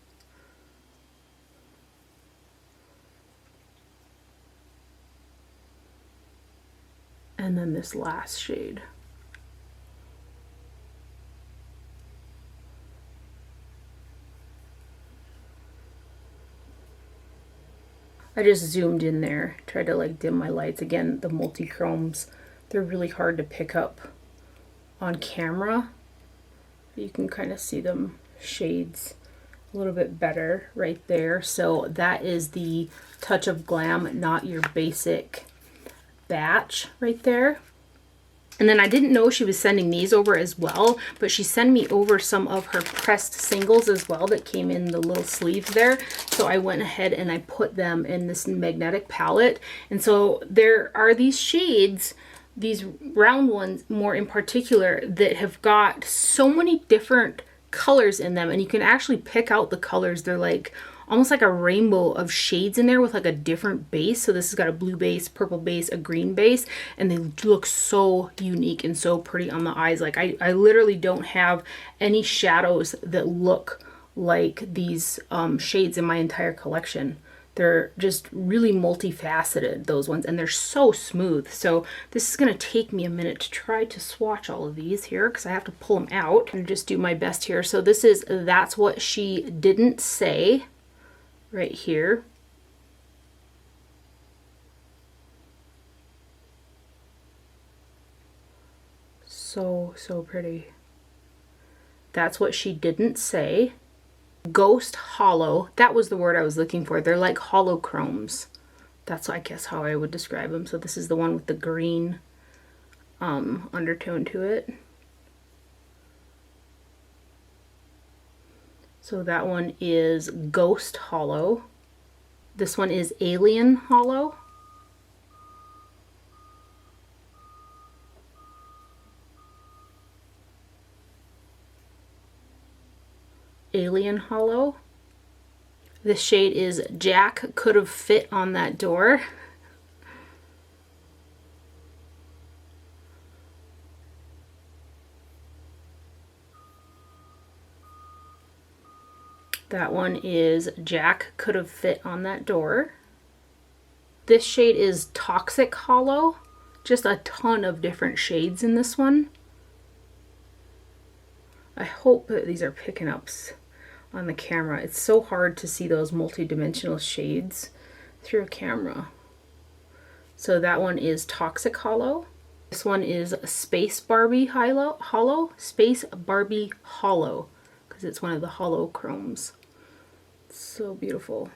And then this last shade. I just zoomed in there, tried to like dim my lights. Again, the multi-chromes, they're really hard to pick up on camera. You can kind of see them shades a little bit better right there. So that is the Touch of Glam, not your basic batch right there. And then I didn't know she was sending these over as well, but she sent me over some of her pressed singles as well that came in the little sleeves there. So I went ahead and I put them in this magnetic palette. And so there are these shades, these round ones more in particular, that have got so many different colors in them, and you can actually pick out the colors. They're like almost like a rainbow of shades in there with like a different base. So this has got a blue base, purple base, a green base, and they look so unique and so pretty on the eyes. Like I literally don't have any shadows that look like these shades in my entire collection. They're just really multifaceted, those ones, and they're so smooth. So this is going to take me a minute to try to swatch all of these here because I have to pull them out and just do my best here. So this is That's What She Didn't Say right here. So pretty. That's What She Didn't Say. Ghost Hollow. That was the word I was looking for. They're like holochromes. That's, I guess, how I would describe them. So this is the one with the green undertone to it. So that one is Ghost Hollow. This one is Alien Hollow. Alien Hollow. This shade is Jack Could Have Fit on That Door. That one is Jack Could Have Fit on That Door. This shade is Toxic Hollow. Just a ton of different shades in this one. I hope that these are picking up on the camera. It's so hard to see those multi-dimensional shades through a camera. So that one is Toxic Hollow. This one is Space Barbie Hollow. Space Barbie Hollow, because it's one of the hollow chromes. So beautiful.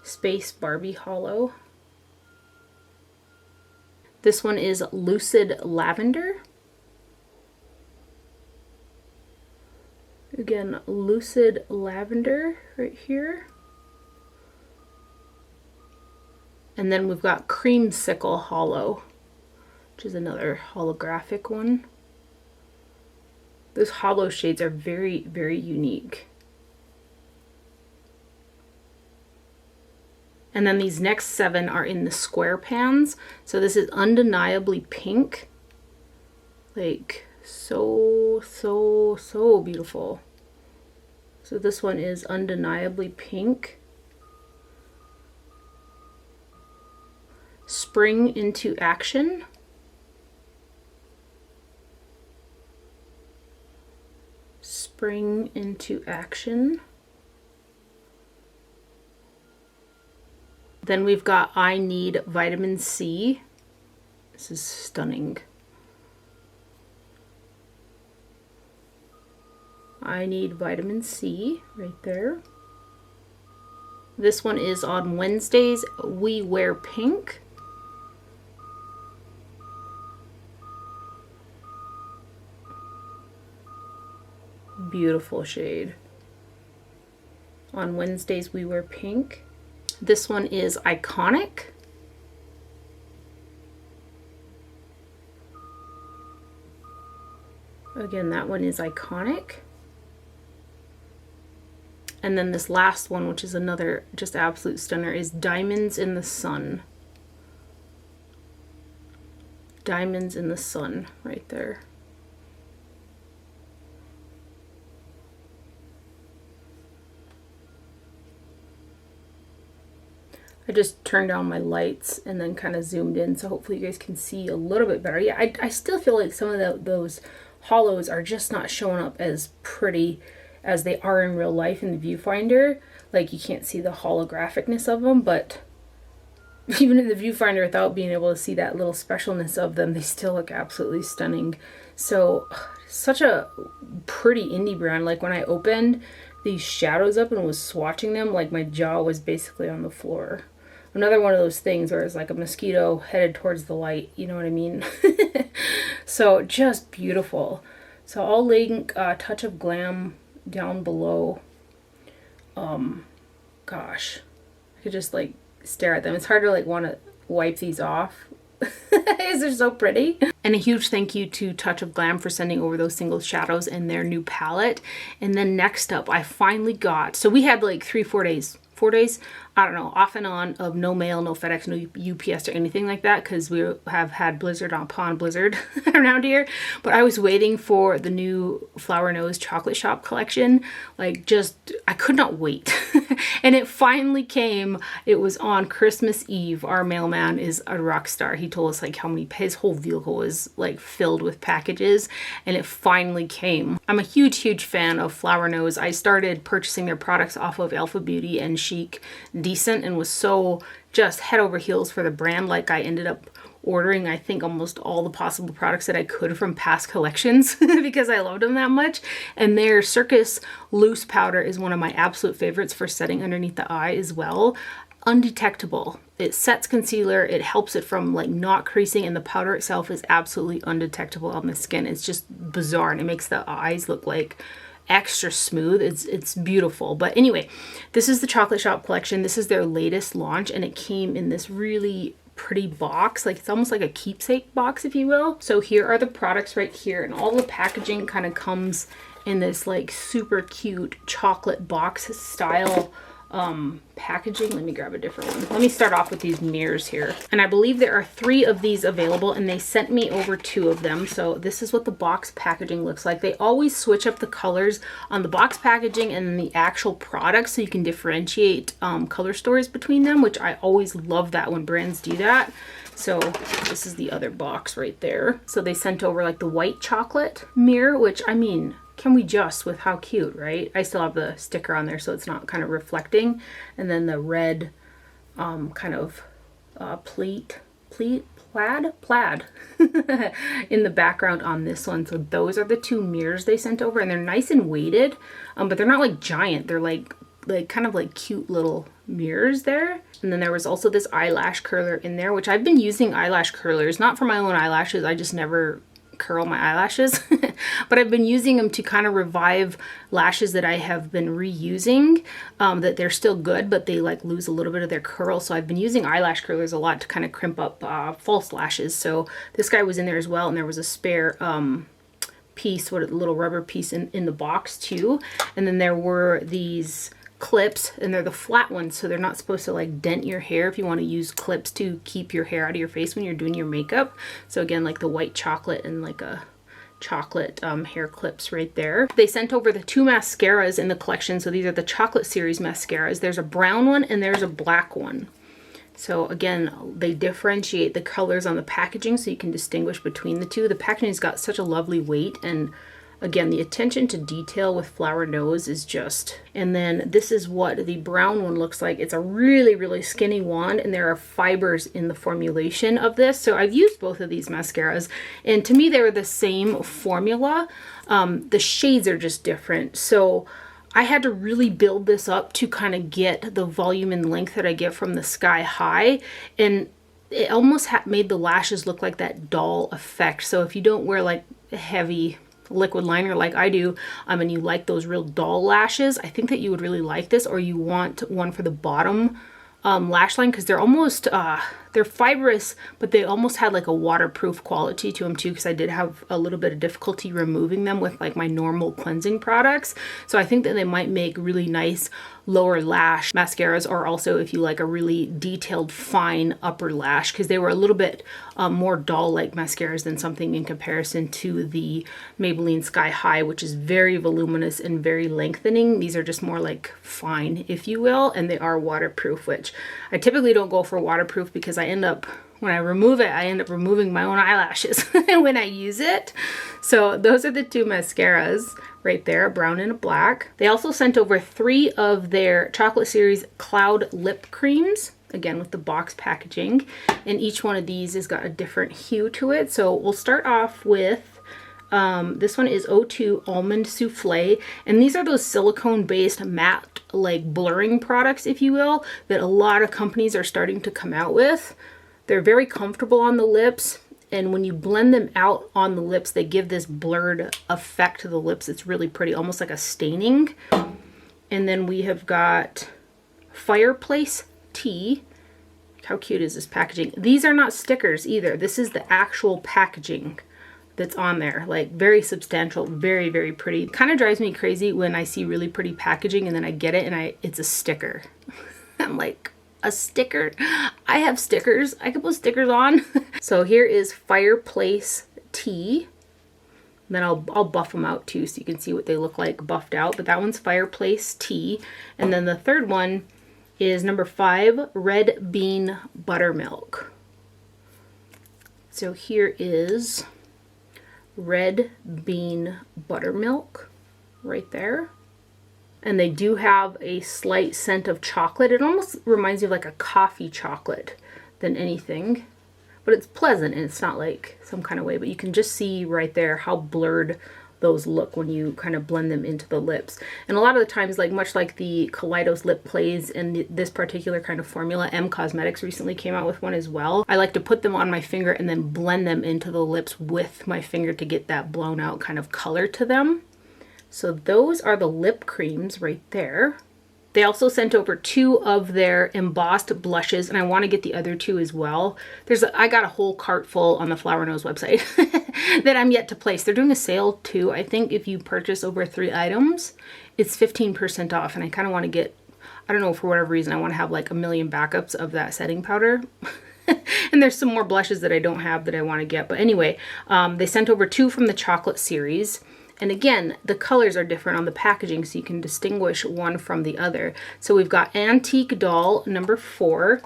Space Barbie Hollow. This one is Lucid Lavender. Again, Lucid Lavender right here. And then we've got Creamsicle Hollow, which is another holographic one. Those hollow shades are very, very unique. And then these next 7 are in the square pans. So this is Undeniably Pink. Like, so beautiful. So this one is Undeniably Pink. Spring Into Action. Spring Into Action. Then we've got I Need Vitamin C. This is stunning. I Need Vitamin C right there. This one is On Wednesdays We Wear Pink. Beautiful shade. On Wednesdays We Wear Pink. This one is Iconic. Again, that one is Iconic. And then this last one, which is another just absolute stunner, is Diamonds in the Sun. Diamonds in the Sun right there. I just turned down my lights and then kind of zoomed in, so hopefully you guys can see a little bit better. Yeah, I still feel like some of those hollows are just not showing up as pretty as they are in real life in the viewfinder. Like, you can't see the holographicness of them, but even in the viewfinder, without being able to see that little specialness of them, they still look absolutely stunning. So, such a pretty indie brand. Like, when I opened these shadows up and was swatching them, like, my jaw was basically on the floor. Another one of those things where it's like a mosquito headed towards the light, you know what I mean? So just beautiful. So I'll link Touch of Glam down below. Gosh, I could just like stare at them. It's hard to like want to wipe these off because they're so pretty. And a huge thank you to Touch of Glam for sending over those single shadows and their new palette. And then next up, I finally got, so we had like 4 days, I don't know, off and on of no mail, no FedEx, no UPS or anything like that, because we have had blizzard upon blizzard around here. But I was waiting for the new Flower Nose Chocolate Shop collection. Like, just, I could not wait. And it finally came. It was on Christmas Eve. Our mailman is a rock star. He told us like how many, his whole vehicle was like filled with packages, and it finally came. I'm a huge fan of Flower Nose. I started purchasing their products off of Alpha Beauty and Chic Decent and was so just head over heels for the brand. Like, I ended up ordering, I think, almost all the possible products that I could from past collections because I loved them that much. And their Circus Loose Powder is one of my absolute favorites for setting underneath the eye as well. Undetectable. It sets concealer, it helps it from like not creasing, and the powder itself is absolutely undetectable on the skin. It's just bizarre, and it makes the eyes look like extra smooth. It's beautiful. But anyway, this is the Chocolate Shop collection. This is their latest launch, and it came in this really pretty box. Like it's almost like a keepsake box, if you will. So here are the products right here, and all the packaging kind of comes in this like super cute chocolate box style packaging. Let me grab a different one. Let me start off with these mirrors here. And I believe there are 3 of these available, and they sent me over 2 of them. So this is what the box packaging looks like. They always switch up the colors on the box packaging and the actual product so you can differentiate color stories between them, which I always love that when brands do that. So this is the other box right there. So they sent over like the white chocolate mirror, which I mean, can we just with how cute, right? I still have the sticker on there so it's not kind of reflecting. And then the red kind of plaid in the background on this one. So those are the 2 mirrors they sent over, and they're nice and weighted, but they're not like giant. They're like kind of like cute little mirrors there. And then there was also this eyelash curler in there, which I've been using eyelash curlers, not for my own eyelashes. I just never curl my eyelashes, but I've been using them to kind of revive lashes that I have been reusing, that they're still good, but they like lose a little bit of their curl. So I've been using eyelash curlers a lot to kind of crimp up false lashes. So this guy was in there as well, and there was a spare piece, a little rubber piece in the box too. And then there were these clips, and they're the flat ones, so they're not supposed to like dent your hair if you want to use clips to keep your hair out of your face when you're doing your makeup. So again, like the white chocolate and like a chocolate hair clips right there. They sent over the 2 mascaras in the collection. So these are the chocolate series mascaras. There's a brown one and there's a black one. So again, they differentiate the colors on the packaging so you can distinguish between the 2. The packaging's got such a lovely weight, and again, the attention to detail with Flower Nose is just... And then this is what the brown one looks like. It's a really, really skinny wand, and there are fibers in the formulation of this. So I've used both of these mascaras, and to me, they were the same formula. The shades are just different. So I had to really build this up to kind of get the volume and length that I get from the Sky High. And it almost made the lashes look like that doll effect. So if you don't wear like a heavy liquid liner like I do, and you like those real doll lashes, I think that you would really like this, or you want one for the bottom lash line, because they're almost they're fibrous, but they almost had like a waterproof quality to them too, because I did have a little bit of difficulty removing them with like my normal cleansing products. So I think that they might make really nice lower lash mascaras, or also if you like a really detailed fine upper lash, because they were a little bit more doll-like mascaras than something in comparison to the Maybelline Sky High, which is very voluminous and very lengthening. These are just more like fine, if you will, and they are waterproof, which I typically don't go for waterproof because I end up, when I remove it, I end up removing my own eyelashes when I use it. So those are the 2 mascaras right there, a brown and a black. They also sent over 3 of their Chocolate Series Cloud Lip Creams, again with the box packaging, and each one of these has got a different hue to it. So we'll start off with this one is O2 Almond Souffle, and these are those silicone-based matte like blurring products, if you will, that a lot of companies are starting to come out with. They're very comfortable on the lips, and when you blend them out on the lips, they give this blurred effect to the lips. It's really pretty, almost like a staining. And then we have got Fireplace Tea. How cute is this packaging? These are not stickers either. This is the actual packaging that's on there. Like very substantial, very, very pretty. Kind of drives me crazy when I see really pretty packaging and then I get it and it's a sticker. I'm like, a sticker? I have stickers. I can put stickers on. So here is Fireplace Tea. And then I'll buff them out too so you can see what they look like buffed out. But that one's Fireplace Tea. And then the third one is number 5, Red Bean Buttermilk. So here is Red Bean Buttermilk right there. And they do have a slight scent of chocolate. It almost reminds you of like a coffee chocolate than anything. But it's pleasant and it's not like some kind of way. But you can just see right there how blurred those look when you kind of blend them into the lips. And a lot of the times, like much like the Kaleidos Lip Plays and this particular kind of formula, M Cosmetics recently came out with one as well. I like to put them on my finger and then blend them into the lips with my finger to get that blown out kind of color to them. So those are the lip creams right there. They also sent over 2 of their embossed blushes, and I want to get the other 2 as well. I got a whole cart full on the Flower Nose website that I'm yet to place. They're doing a sale too. I think if you purchase over 3 items, it's 15% off, and I kind of want to get, I don't know, for whatever reason, I want to have like a million backups of that setting powder. And there's some more blushes that I don't have that I want to get. But anyway, they sent over 2 from the chocolate series. And again, the colors are different on the packaging, so you can distinguish one from the other. So we've got Antique Doll number 4.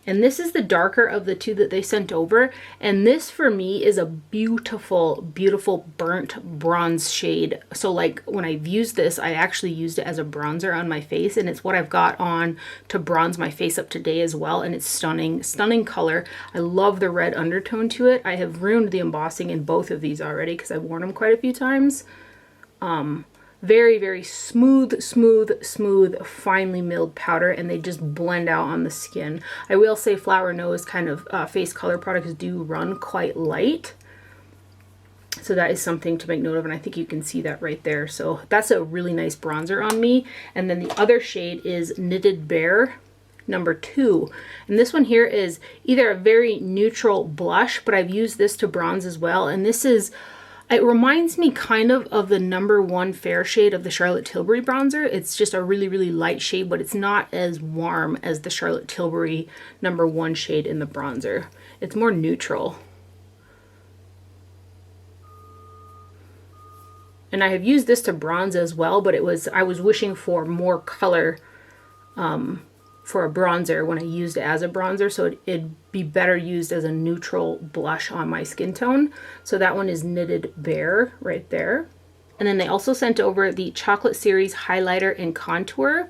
And this is the darker of the 2 that they sent over. And this for me is a beautiful, beautiful burnt bronze shade. So like when I've used this, I actually used it as a bronzer on my face. And it's what I've got on to bronze my face up today as well. And it's stunning, stunning color. I love the red undertone to it. I have ruined the embossing in both of these already because I've worn them quite a few times. Very, very smooth, finely milled powder, and they just blend out on the skin. I will say Flower Nose kind of face color products do run quite light. So that is something to make note of, and I think you can see that right there. So that's a really nice bronzer on me. And then the other shade is Knitted Bear number 2. And this one here is either a very neutral blush, but I've used this to bronze as well. And this is... it reminds me kind of the number 1 fair shade of the Charlotte Tilbury bronzer. It's just a really, really light shade, but it's not as warm as the Charlotte Tilbury number 1 shade in the bronzer. It's more neutral. And I have used this to bronze as well, but I was wishing for more color for a bronzer when I used it as a bronzer, so it'd be better used as a neutral blush on my skin tone. So that one is Knitted Bear right there. And then they also sent over the Chocolate Series Highlighter and Contour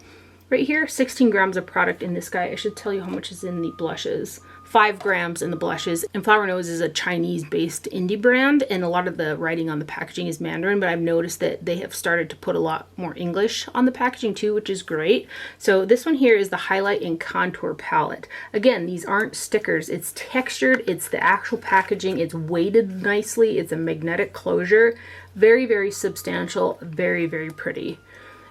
right here. 16 grams of product in this guy. I should tell you how much is in the blushes. 5 grams in the blushes. And Flower Nose is a Chinese-based indie brand, and a lot of the writing on the packaging is Mandarin, but I've noticed that they have started to put a lot more English on the packaging too, which is great. So this one here is the Highlight and Contour palette. Again, these aren't stickers. It's textured. It's the actual packaging. It's weighted nicely. It's a magnetic closure. Very, very substantial. Very, very pretty.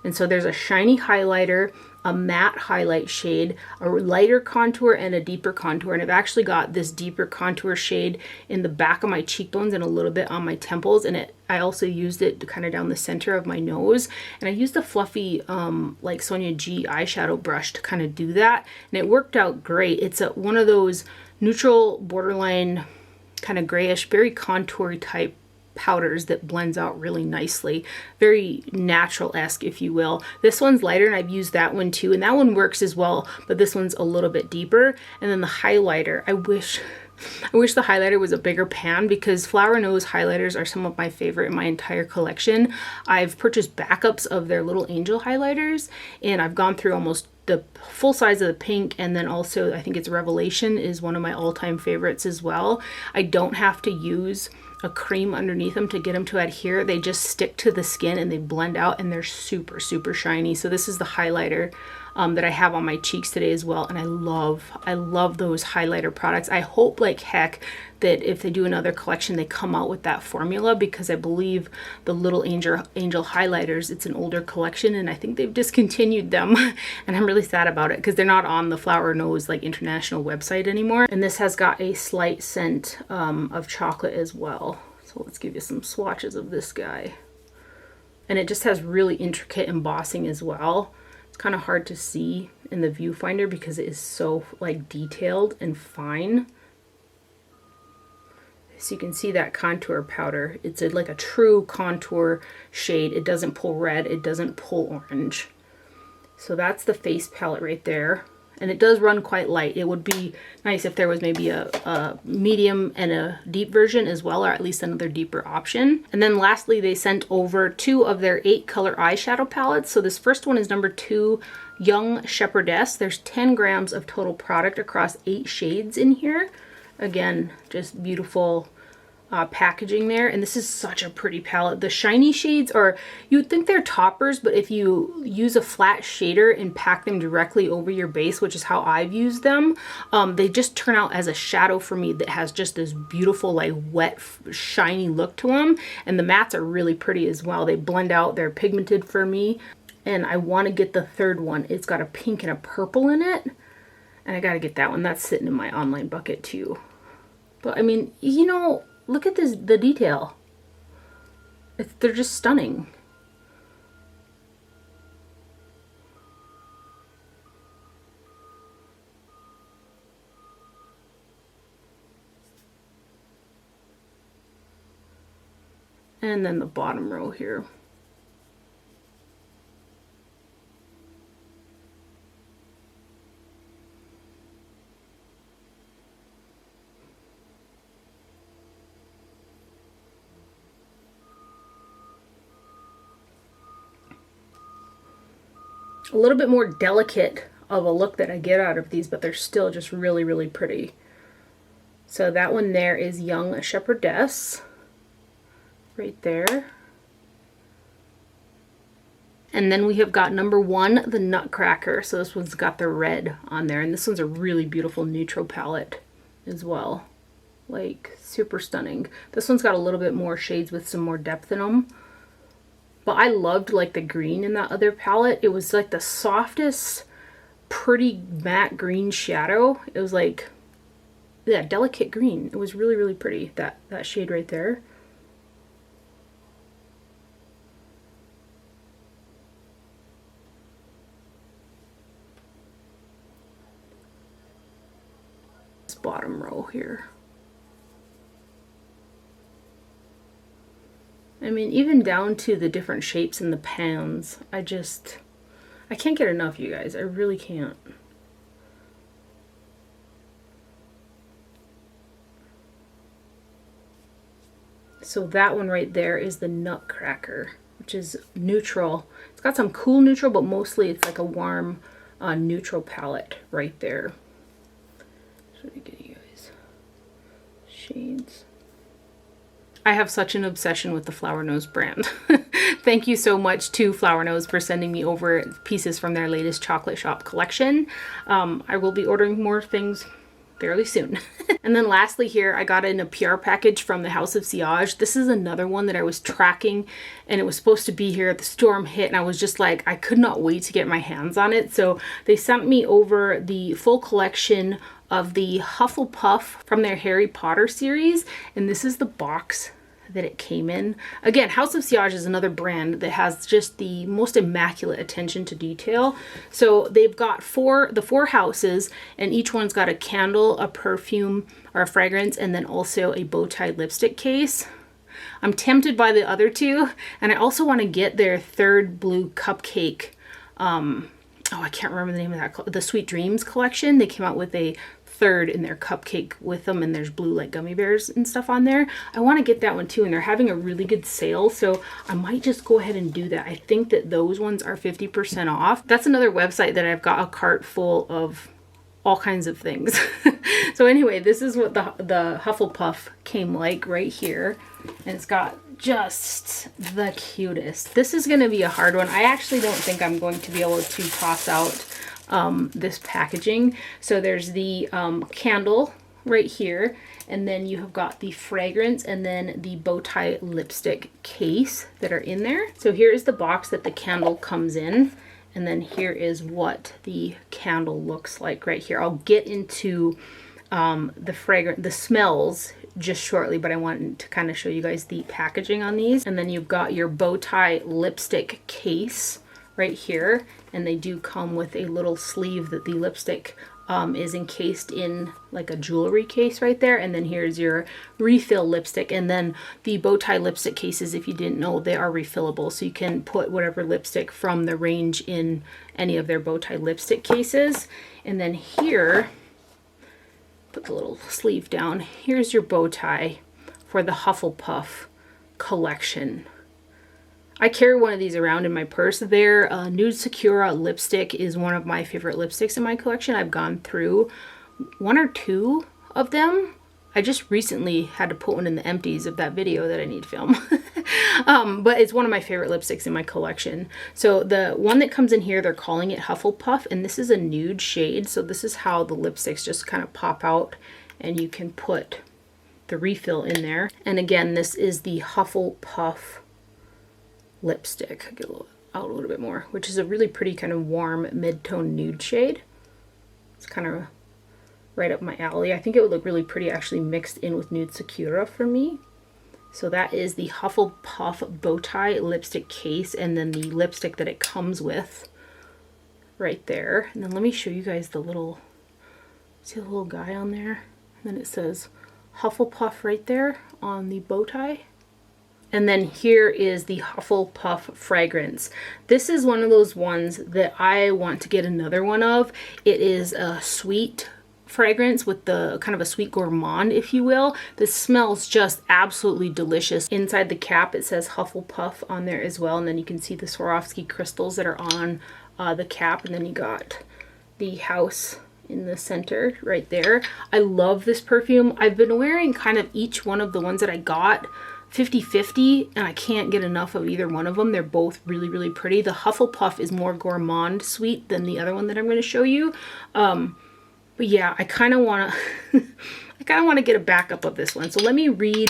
And so there's a shiny highlighter, a matte highlight shade, a lighter contour, and a deeper contour. And I've actually got this deeper contour shade in the back of my cheekbones and a little bit on my temples. And I also used it kind of down the center of my nose. And I used a fluffy, like Sonia G eyeshadow brush to kind of do that. And it worked out great. It's one of those neutral borderline kind of grayish, very contour type powders that blends out really nicely. Very natural-esque, if you will. This one's lighter, and I've used that one too, and that one works as well, but this one's a little bit deeper. And then the highlighter, I wish the highlighter was a bigger pan, because Flower Nose highlighters are some of my favorite in my entire collection. I've purchased backups of their Little Angel highlighters, and I've gone through almost the full size of the pink, and then also I think it's Revelation is one of my all-time favorites as well. I don't have to use a cream underneath them to get them to adhere. They just stick to the skin and they blend out, and they're super, super shiny. So this is the highlighter that I have on my cheeks today as well, and I love those highlighter products. I hope like heck that if they do another collection, they come out with that formula, because I believe the Little Angel highlighters, it's an older collection, and I think they've discontinued them. And I'm really sad about it, because they're not on the Flower Nose like international website anymore. And this has got a slight scent of chocolate as well. So let's give you some swatches of this guy. And it just has really intricate embossing as well. It's kind of hard to see in the viewfinder because it is so like detailed and fine. So you can see that contour powder. It's like a true contour shade. It doesn't pull red. It doesn't pull orange. So that's the face palette right there. And it does run quite light. It would be nice if there was maybe a medium and a deep version as well, or at least another deeper option. And then lastly, they sent over 2 of their 8 color eyeshadow palettes. So this first one is number 2, Young Shepherdess. There's 10 grams of total product across 8 shades in here. Again, just beautiful packaging there. And this is such a pretty palette. The shiny shades are, you would think they're toppers, but if you use a flat shader and pack them directly over your base, which is how I've used them, they just turn out as a shadow for me that has just this beautiful like wet shiny look to them. And the mattes are really pretty as well. They blend out, they're pigmented for me. And I want to get the third one. It's got a pink and a purple in it. And I got to get that one. That's sitting in my online bucket too. But I mean, you know, look at this, the detail. They're just stunning. And then the bottom row here. A little bit more delicate of a look that I get out of these, but they're still just really, really pretty. So that one there is Young Shepherdess, right there. And then we have got number 1, the Nutcracker. So this one's got the red on there, and this one's a really beautiful neutral palette as well. Like, super stunning. This one's got a little bit more shades with some more depth in them. But I loved like the green in that other palette. It was like the softest, pretty matte green shadow. It was like, yeah, delicate green. It was really, really pretty, that shade right there. This bottom row here. I mean, even down to the different shapes in the pans, I can't get enough, you guys. I really can't. So that one right there is the Nutcracker, which is neutral. It's got some cool neutral, but mostly it's like a warm neutral palette right there. So let me get you guys shades. I have such an obsession with the Flower Nose brand. Thank you so much to Flower Nose for sending me over pieces from their latest chocolate shop collection. I will be ordering more things fairly soon. And then lastly here, I got in a PR package from the House of Sillage. This is another one that I was tracking, and it was supposed to be here. The storm hit, and I was just like, I could not wait to get my hands on it. So they sent me over the full collection of the Hufflepuff from their Harry Potter series, and this is the box that it came in. Again, House of Sillage is another brand that has just the most immaculate attention to detail. So they've got the four houses, and each one's got a candle, a perfume or a fragrance, and then also a bow tie lipstick case. I'm tempted by the other two, and I also want to get their third blue cupcake. I can't remember the name of that. The Sweet Dreams collection. They came out with a third in their cupcake with them, and there's blue like gummy bears and stuff on there. I want to get that one too, and they're having a really good sale, so I might just go ahead and do that. I think that those ones are 50% off. That's another website that I've got a cart full of all kinds of things. So anyway, this is what the Hufflepuff came like right here, and it's got just the cutest. This is going to be a hard one. I actually don't think I'm going to be able to toss out this packaging. So there's the candle right here, and then you have got the fragrance and then the bow tie lipstick case that are in there. So here is the box that the candle comes in, and then here is what the candle looks like right here. I'll get into the smells just shortly, but I wanted to kind of show you guys the packaging on these. And then you've got your bow tie lipstick case right here, and they do come with a little sleeve that the lipstick is encased in, like a jewelry case right there. And then here's your refill lipstick. And then the bow tie lipstick cases, if you didn't know, they are refillable, so you can put whatever lipstick from the range in any of their bow tie lipstick cases. And then here, put the little sleeve down, here's your bow tie for the Hufflepuff collection. I carry one of these around in my purse. Their Nude Sakura lipstick is one of my favorite lipsticks in my collection. I've gone through one or two of them. I just recently had to put one in the empties of that video that I need to film. But it's one of my favorite lipsticks in my collection. So the one that comes in here, they're calling it Hufflepuff, and this is a nude shade. So this is how the lipsticks just kind of pop out, and you can put the refill in there. And again, this is the Hufflepuff lipstick. Get a little out a little bit more, which is a really pretty kind of warm mid-tone nude shade. It's kind of right up my alley. I think it would look really pretty actually mixed in with Nude Sakura for me. So that is the Hufflepuff bow tie lipstick case, and then the lipstick that it comes with right there. And then let me show you guys the little, see the little guy on there? And then it says Hufflepuff right there on the bow tie. And then here is the Hufflepuff fragrance. This is one of those ones that I want to get another one of. It is a sweet fragrance with the kind of a sweet gourmand, if you will. This smells just absolutely delicious. Inside the cap it says Hufflepuff on there as well, and then you can see the Swarovski crystals that are on the cap, and then you got the house in the center right there. I love this perfume. I've been wearing kind of each one of the ones that I got 50-50, and I can't get enough of either one of them. They're both really, really pretty. The Hufflepuff is more gourmand sweet than the other one that I'm going to show you. But yeah, I kind of want to get a backup of this one. So let me read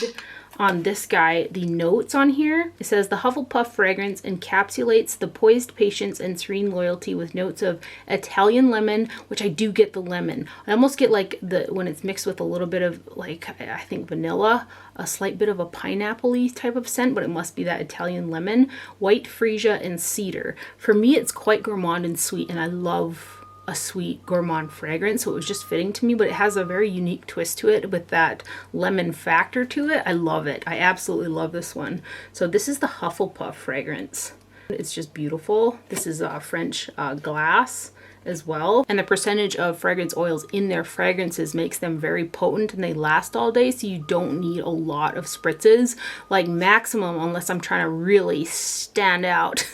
on this guy the notes on here. It says the Hufflepuff fragrance encapsulates the poised patience and serene loyalty with notes of Italian lemon, which I do get the lemon. I almost get like when it's mixed with a little bit of like, I think vanilla, a slight bit of a pineapple-y type of scent, but it must be that Italian lemon, white freesia, and cedar. For me, it's quite gourmand and sweet, and I love a sweet gourmand fragrance, so it was just fitting to me, but it has a very unique twist to it with that lemon factor to it. I love it. I absolutely love this one. So this is the Hufflepuff fragrance. It's just beautiful. This is French glass as well, and the percentage of fragrance oils in their fragrances makes them very potent, and they last all day, so you don't need a lot of spritzes. Like maximum, unless I'm trying to really stand out,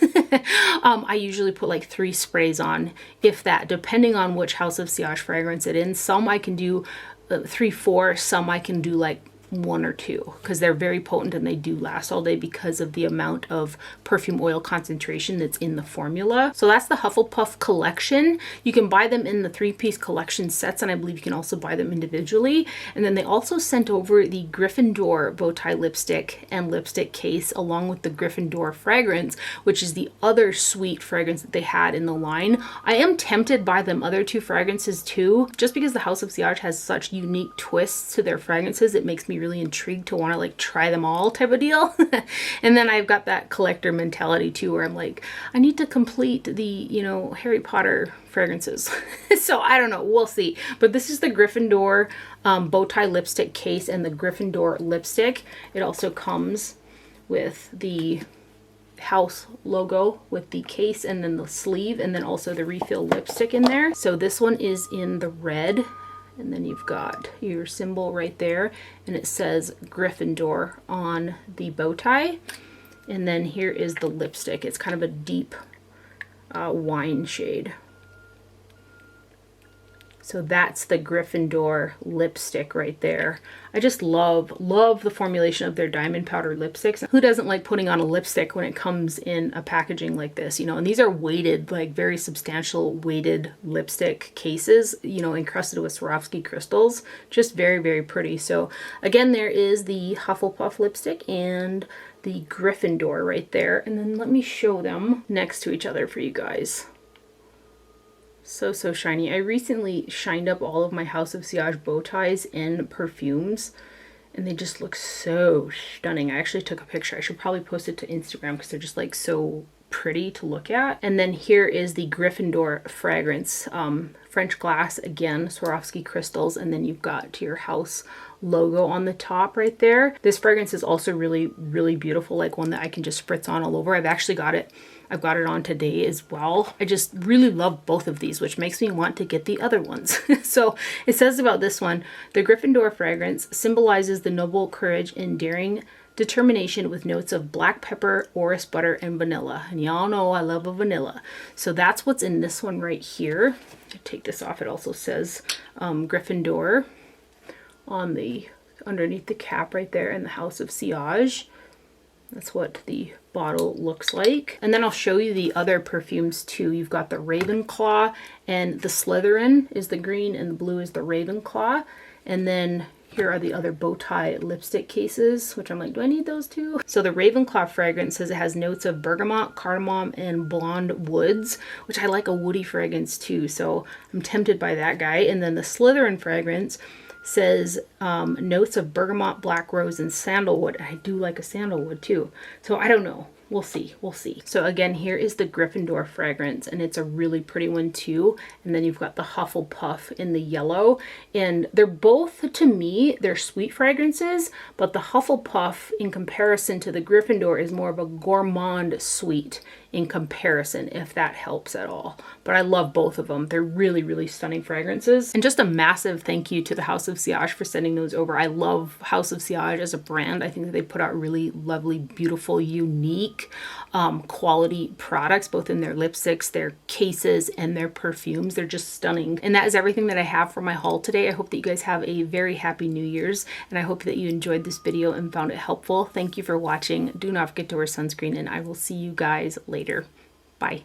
I usually put like 3 sprays on, if that, depending on which House of Sillage fragrance it's in. Some I can do 3, 4, some I can do like 1 or 2, because they're very potent and they do last all day because of the amount of perfume oil concentration that's in the formula. So that's the Hufflepuff collection. You can buy them in the 3-piece collection sets, and I believe you can also buy them individually. And then they also sent over the Gryffindor bow tie lipstick and lipstick case along with the Gryffindor fragrance, which is the other sweet fragrance that they had in the line. I am tempted by them other 2 fragrances too, just because the House of Sillage has such unique twists to their fragrances. It makes me really intrigued to want to like try them all type of deal. And then I've got that collector mentality too, where I'm like, I need to complete the, you know, Harry Potter fragrances. So I don't know, we'll see. But this is the Gryffindor bow tie lipstick case and the Gryffindor lipstick. It also comes with the house logo with the case and then the sleeve, and then also the refill lipstick in there. So this one is in the red, and then you've got your symbol right there, and it says Gryffindor on the bow tie. And then here is the lipstick. It's kind of a deep wine shade. So that's the Gryffindor lipstick right there. I just love the formulation of their diamond powder lipsticks. Who doesn't like putting on a lipstick when it comes in a packaging like this, you know? And these are weighted, like very substantial weighted lipstick cases, you know, encrusted with Swarovski crystals. Just very, very pretty. So again, there is the Hufflepuff lipstick and the Gryffindor right there. And then let me show them next to each other for you guys. So shiny. I recently shined up all of my House of Sillage bow ties in perfumes, and they just look so stunning. I actually took a picture. I should probably post it to Instagram because they're just like so pretty to look at. And then here is the Gryffindor fragrance. French glass, again, Swarovski crystals, and then you've got your house logo on the top right there. This fragrance is also really, really beautiful, like one that I can just spritz on all over. I've got it on today as well. I just really love both of these, which makes me want to get the other ones. So it says about this one, the Gryffindor fragrance symbolizes the noble courage and daring determination with notes of black pepper, orris butter, and vanilla. And y'all know I love a vanilla. So that's what's in this one right here. Take this off. It also says Gryffindor on the underneath the cap right there in the House of Sillage. That's what the bottle looks like. And then I'll show you the other perfumes too. You've got the Ravenclaw, and the Slytherin is the green and the blue is the Ravenclaw. And then Here are the other bow tie lipstick cases, which I'm like, do I need those too? So the Ravenclaw fragrance says it has notes of bergamot, cardamom, and blonde woods, which I like a woody fragrance too. So I'm tempted by that guy. And then the Slytherin fragrance says notes of bergamot, black rose, and sandalwood. I do like a sandalwood too. So I don't know. We'll see. We'll see. So again, here is the Gryffindor fragrance, and it's a really pretty one too. And then you've got the Hufflepuff in the yellow. And they're both, to me, they're sweet fragrances, but the Hufflepuff in comparison to the Gryffindor is more of a gourmand sweet in comparison, if that helps at all. But I love both of them. They're really, really stunning fragrances. And just a massive thank you to the House of Sillage for sending those over. I love House of Sillage as a brand. I think that they put out really lovely, beautiful, unique, quality products, both in their lipsticks, their cases, and their perfumes. They're just stunning. And that is everything that I have for my haul today. I hope that you guys have a very happy New Year's, and I hope that you enjoyed this video and found it helpful. Thank you for watching. Do not forget to wear sunscreen, and I will see you guys later. Bye.